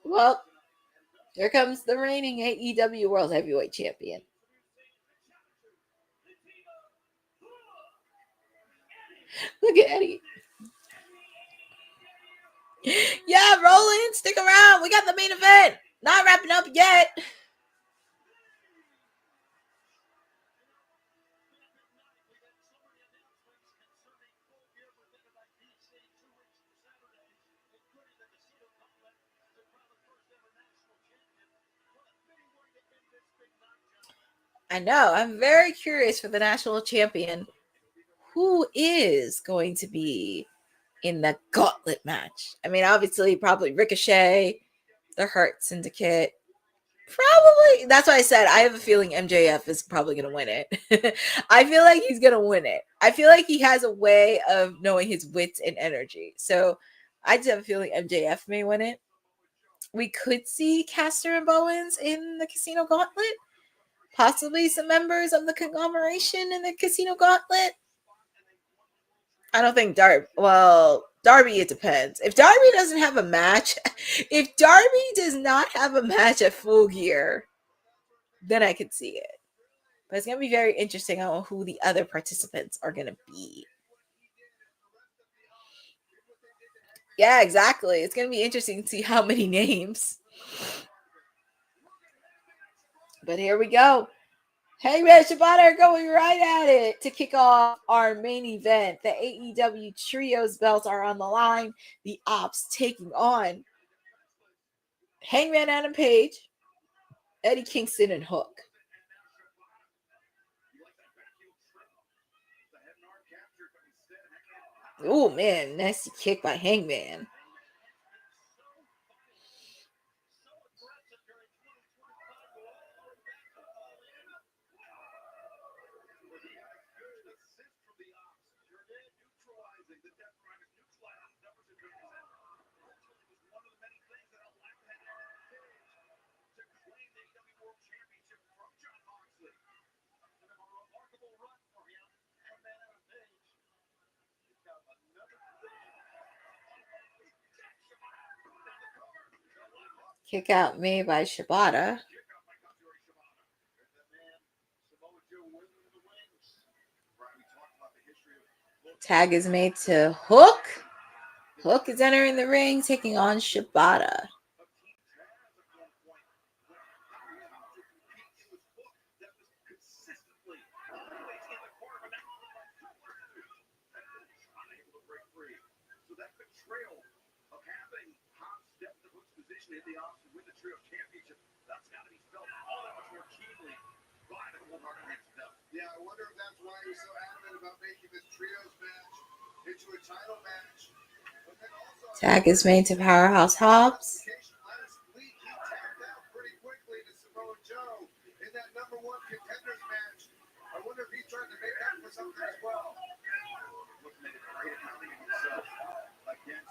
Well, here comes the reigning AEW World Heavyweight Champion. Look at Eddie. Yeah, Roland, stick around. We got the main event. Not wrapping up yet. I know. I'm very curious for the national champion. Who is going to be in the gauntlet match? I mean, obviously, probably Ricochet, the Hurt Syndicate. Probably. That's why I said I have a feeling MJF is probably going to win it. I feel like he's going to win it. I feel like he has a way of knowing his wits and energy. So I just have a feeling MJF may win it. We could see Caster and Bowens in the Casino Gauntlet. Possibly some members of the conglomeration in the Casino Gauntlet. I don't think Darby, it depends. If Darby doesn't have a match, if Darby does not have a match at Full Gear, then I could see it. But it's going to be very interesting on who the other participants are going to be. Yeah, exactly. It's going to be interesting to see how many names. But here we go. Hangman Shibata are going right at it to kick off our main event. The AEW Trios belts are on the line. The Ops taking on Hangman Adam Page, Eddie Kingston, and Hook. Oh, man. Nasty kick by Hangman. Kick out made by Shibata. Tag is made to Hook. Hook is entering the ring, taking on Shibata. Additionally, the option to win the trio championship, that's got to be felt all that much more keenly by the cold-hearted Hands of Death. Yeah, I wonder if that's why he's so adamant about making this trios match into a title match. But then also, Tag is made to Powerhouse Hobbs. last week he tapped out pretty quickly to Samoa Joe in that number one contenders match. I wonder if he's trying to make up for something as well. Looking at a great accounting of himself against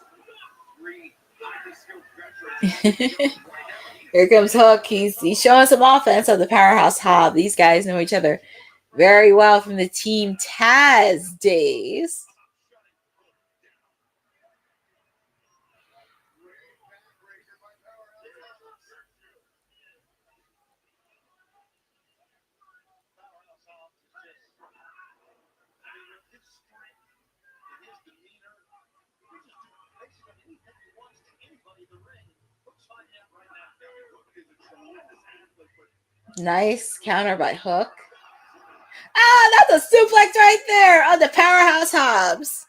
three highly skilled veterans. Here comes Hook. He's showing some offense of the Powerhouse Hobbs. These guys know each other very well from the Team Taz days. Nice counter by Hook. Ah, that's a suplex right there on the Powerhouse Hobbs.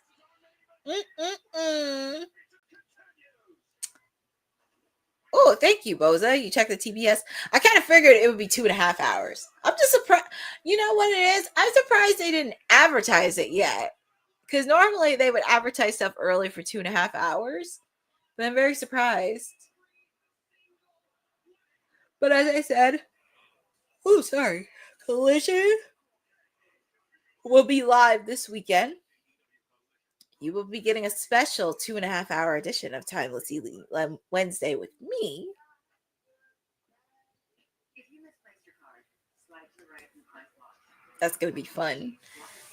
Oh, thank you, Boza. You checked the TBS. I kind of figured it would be 2.5 hours. I'm just surprised. You know what it is? I'm surprised they didn't advertise it yet. Because normally they would advertise stuff early for 2.5 hours. But I'm very surprised. But as I said, oh, sorry. Collision will be live this weekend. You will be getting a special 2.5 hour edition of Timeless Elite Wednesday with me. That's going to be fun.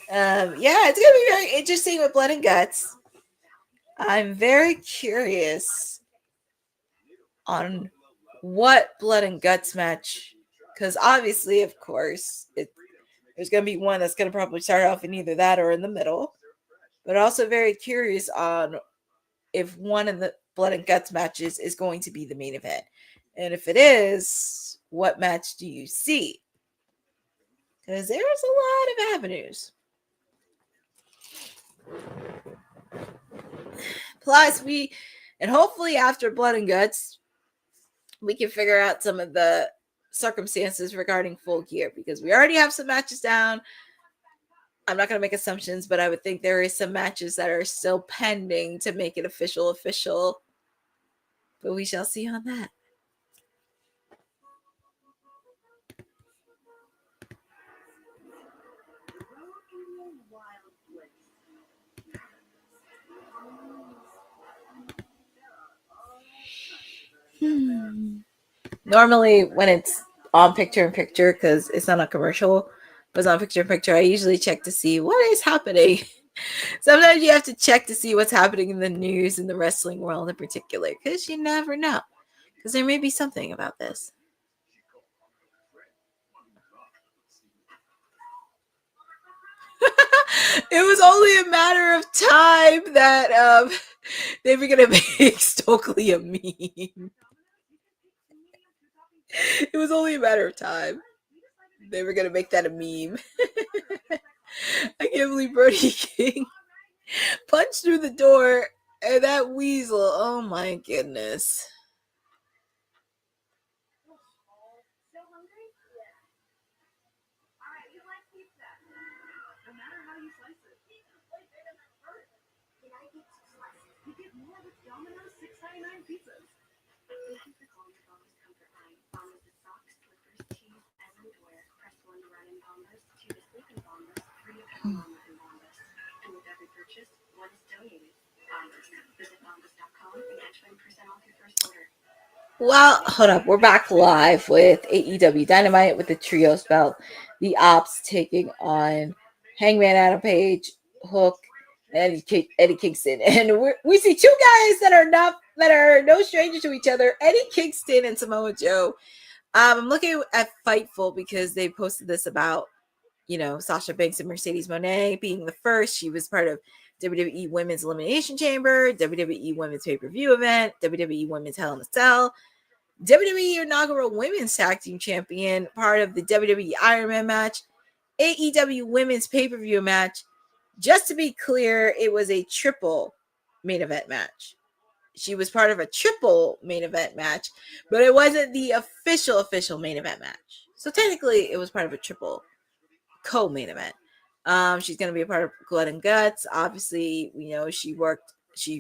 Yeah, it's going to be very interesting with Blood and Guts. I'm very curious on what Blood and Guts match, because obviously, of course, there's going to be one that's going to probably start off in either that or in the middle. But also very curious on if one of the Blood and Guts matches is going to be the main event. And if it is, what match do you see? Because there's a lot of avenues. Plus, and hopefully after Blood and Guts, we can figure out some of the circumstances regarding Full Gear, because we already have some matches down. I'm not going to make assumptions, but I would think there is some matches that are still pending to make it official. But we shall see on that. Normally when it's on picture-in-picture, because it's not a commercial, but it's on picture-in-picture, I usually check to see what is happening. Sometimes you have to check to see what's happening in the news in the wrestling world in particular, because you never know. Because there may be something about this. It was only a matter of time that they were going to make Stokely a meme. It was only a matter of time. They were going to make that a meme. I can't believe Brody King punched through the door and that weasel. Oh my goodness. Well, hold up. We're back live with AEW Dynamite with the trios belt. The Ops taking on Hangman Adam Page, Hook, and Eddie Kingston. And we see two guys that are no stranger to each other, Eddie Kingston and Samoa Joe. I'm looking at Fightful because they posted this about, Sasha Banks and Mercedes Moné being the first. She was part of WWE Women's Elimination Chamber, WWE Women's Pay-Per-View event, WWE Women's Hell in a Cell, WWE Inaugural Women's Tag Team Champion, part of the WWE Iron Man match, AEW Women's Pay-Per-View match. Just to be clear, it was a triple main event match. she was part of a triple main event match, but it wasn't the official main event match. So technically, it was part of a triple co-main event. She's going to be a part of Blood and Guts. Obviously, we know she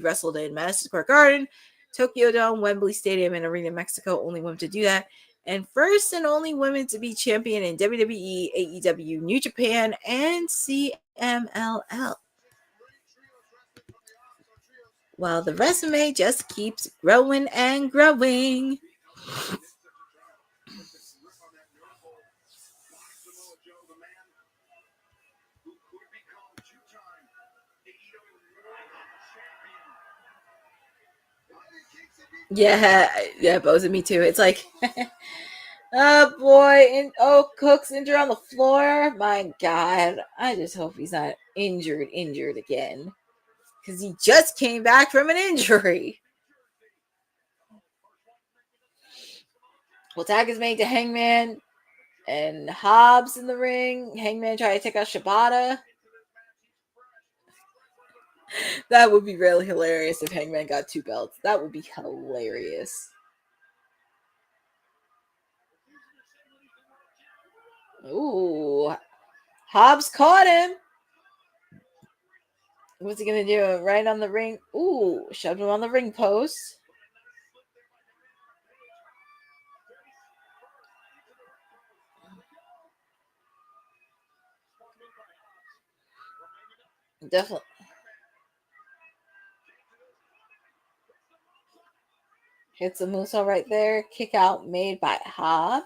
wrestled in Madison Square Garden, Tokyo Dome, Wembley Stadium, and Arena, Mexico. Only woman to do that. And first and only women to be champion in WWE, AEW, New Japan, and CMLL. While the resume just keeps growing and growing. Yeah, Bo's and me too. It's like, oh boy, and Cook's injured on the floor. My God, I just hope he's not injured again, because he just came back from an injury. Well, tag is made to Hangman and Hobbs in the ring. Hangman tried to take out Shibata. That would be really hilarious if Hangman got 2 belts. That would be hilarious. Ooh. Hobbs caught him. What's he going to do? Right on the ring. Ooh. Shoved him on the ring post. Definitely. Hits a moonsault right there. Kick out made by Hobbs.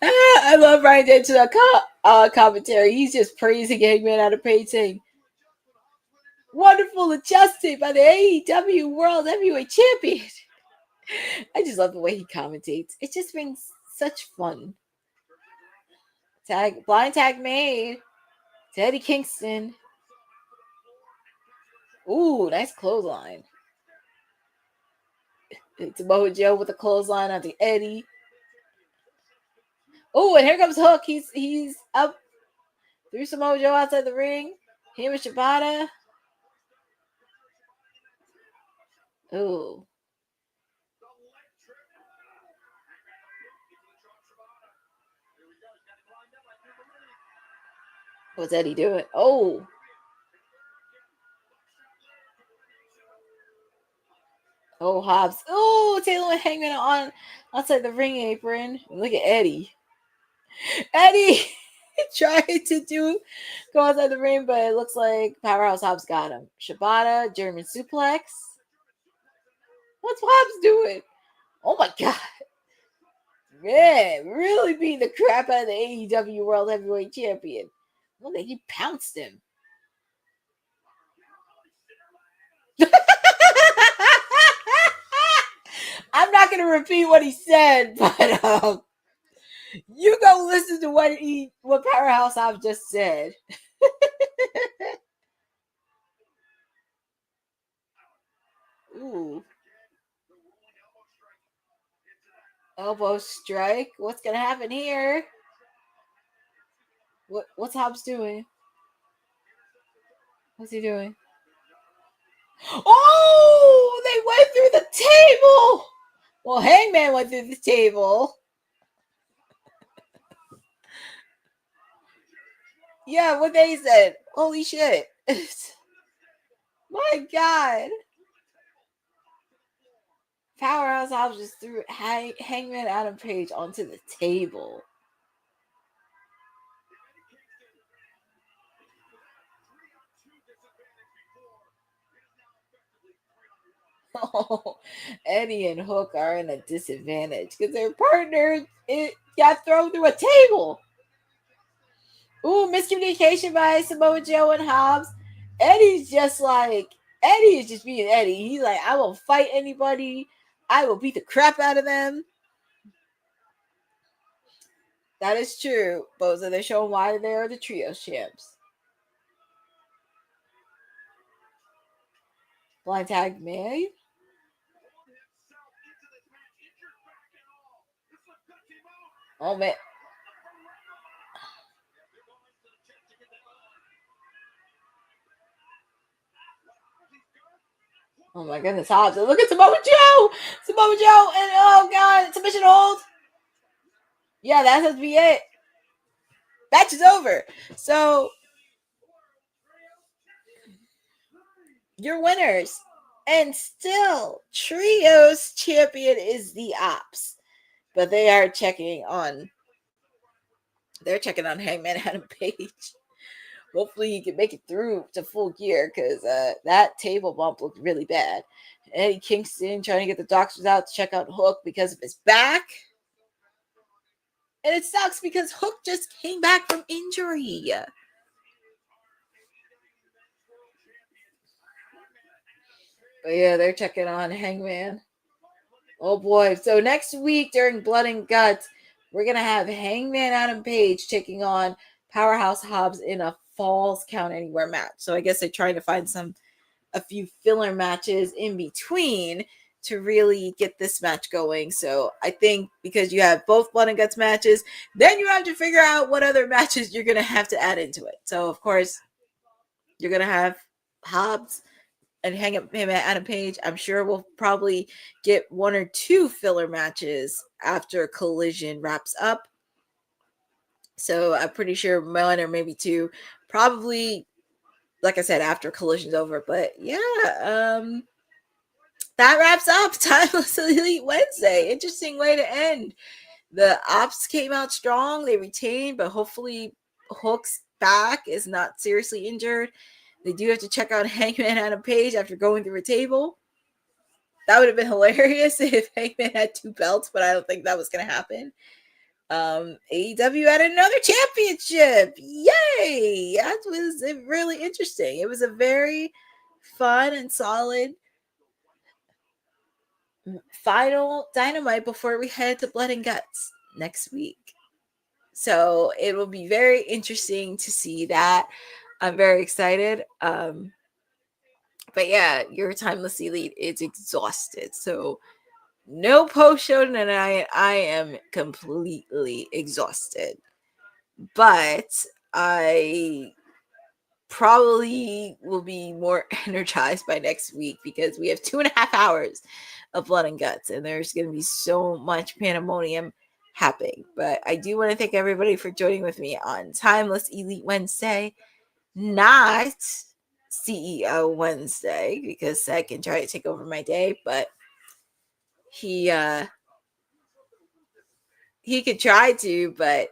I love Ryan Day to the commentary. He's just praising Hangman out of pain, saying, wonderful adjusted by the AEW World Heavyweight Champion. I just love the way he commentates. It just brings such fun. Blind tag made. Eddie Kingston. Ooh, nice clothesline. It's Mojo with a clothesline onto Eddie. Oh, and here comes Hook. He's up through Samoa Joe outside the ring. Him with Shibata. Ooh. What's Eddie doing? Oh. Oh, Hobbs. Oh, Taylor and Hangman on outside the ring apron. Look at Eddie. Eddie tried to go outside the ring, but it looks like Powerhouse Hobbs got him. Shibata, German suplex. What's Hobbs doing? Oh my God. Man, really beating the crap out of the AEW World Heavyweight Champion. Look, he pounced him. I'm not going to repeat what he said, but you go listen to what Powerhouse Hobbs just said. Ooh. Elbow strike. What's going to happen here? What's Hobbs doing? What's he doing? Oh, they went through the table. Well, Hangman went through the table. Yeah, what they said. Holy shit. My God. Powerhouse Hobbs just threw Hangman Adam Page onto the table. Oh, Eddie and Hook are in a disadvantage because their partner got thrown through a table. Ooh, miscommunication by Samoa Joe and Hobbs. Eddie is just being Eddie. He's like, I will fight anybody. I will beat the crap out of them. That is true. Boza, they're showing why they are the trio champs. Blind tag made. Oh man. Oh my goodness, Hobbs. Look at Samoa Joe! Samoa Joe, and oh god, submission hold. Yeah, that has to be it. Match is over. So, your winners. And still, Trios champion is the Ops. But they are checking on Hangman Adam Page. Hopefully he can make it through to Full Gear, because that table bump looked really bad. Eddie Kingston trying to get the doctors out to check out Hook because of his back. And it sucks because Hook just came back from injury. But yeah, they're checking on Hangman. Oh boy. So next week during Blood and Guts, we're going to have Hangman Adam Page taking on Powerhouse Hobbs in a Falls Count Anywhere match. So I guess they're trying to find a few filler matches in between to really get this match going. So I think because you have both Blood and Guts matches, then you have to figure out what other matches you're going to have to add into it. So of course, you're going to have Hobbs and hang up him at Adam Page. I'm sure we'll probably get 1 or 2 filler matches after Collision wraps up. So I'm pretty sure 1 or maybe 2, probably, like I said, after Collision's over. But yeah, that wraps up Timeless Elite Wednesday. Interesting way to end. The Ops came out strong. They retained, but hopefully Hook's back is not seriously injured. They do have to check out Hangman Adam Page after going through a table. That would have been hilarious if Hangman had 2 belts, but I don't think that was going to happen. AEW had another championship. Yay! That was really interesting. It was a very fun and solid final Dynamite before we head to Blood and Guts next week. So it will be very interesting to see that. I'm very excited. But yeah, your Timeless Elite is exhausted. So no post-show tonight. I am completely exhausted. But I probably will be more energized by next week because we have 2.5 hours of Blood and Guts. And there's going to be so much pandemonium happening. But I do want to thank everybody for joining with me on Timeless Elite Wednesday. Not CEO Wednesday, because I can try to take over my day, but he could try to, but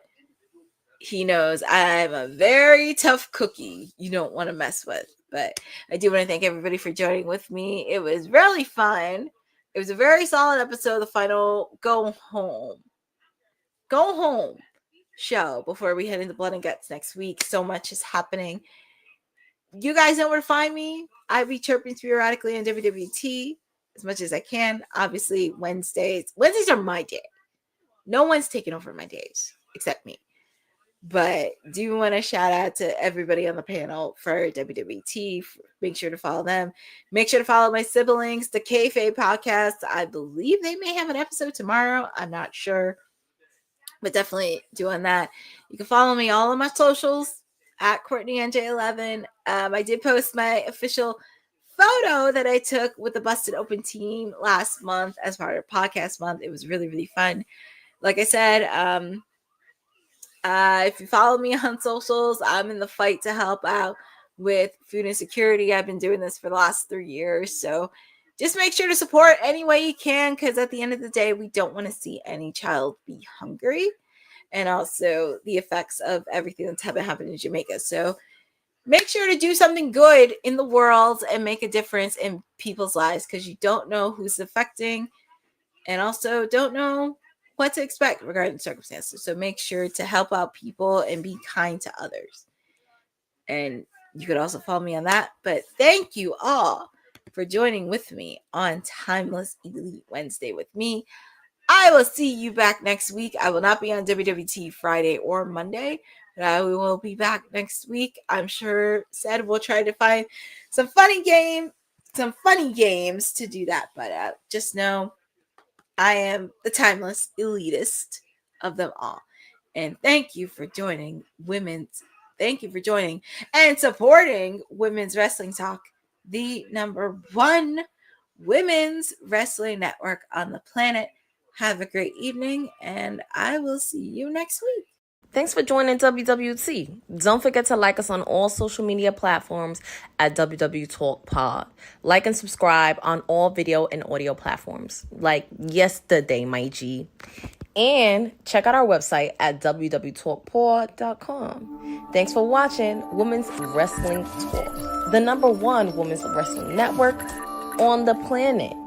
he knows I'm a very tough cookie you don't want to mess with. But I do want to thank everybody for joining with me. It was really fun. It was a very solid episode, the final go home show before we head into Blood and Guts next week. So much is happening. You guys know where to find me. I be chirping periodically on WWT as much as I can. Obviously, Wednesdays are my day. No one's taking over my days except me. But do want to shout out to everybody on the panel for WWT. Make sure to follow them. Make sure to follow my siblings, the Kayfabe podcast. I believe they may have an episode tomorrow. I'm not sure. But definitely doing that. You can follow me all on my socials at CourtneyNJ11. I did post my official photo that I took with the Busted Open team last month as part of podcast month. It was really, really fun. Like I said, if you follow me on socials, I'm in the fight to help out with food insecurity. I've been doing this for the last 3 years. So just make sure to support any way you can, because at the end of the day, we don't want to see any child be hungry. And also the effects of everything that's happened in Jamaica. So make sure to do something good in the world and make a difference in people's lives, because you don't know who's affecting and also don't know what to expect regarding circumstances. So make sure to help out people and be kind to others. And you could also follow me on that. But thank you all for joining with me on Timeless Elite Wednesday with me. I will see you back next week. I will not be on WWT Friday or Monday, but I will be back next week. I'm sure Seth will try to find some funny games to do that. But just know I am the timeless elitist of them all. And thank you for joining and supporting Women's Wrestling Talk, the #1 women's wrestling network on the planet. Have a great evening, and I will see you next week. Thanks for joining WWT. Don't forget to like us on all social media platforms at WW Talk Pod. Like and subscribe on all video and audio platforms, like yesterday, my G. And check out our website at www.talkpod.com. Thanks for watching Women's Wrestling Talk, the #1 women's wrestling network on the planet.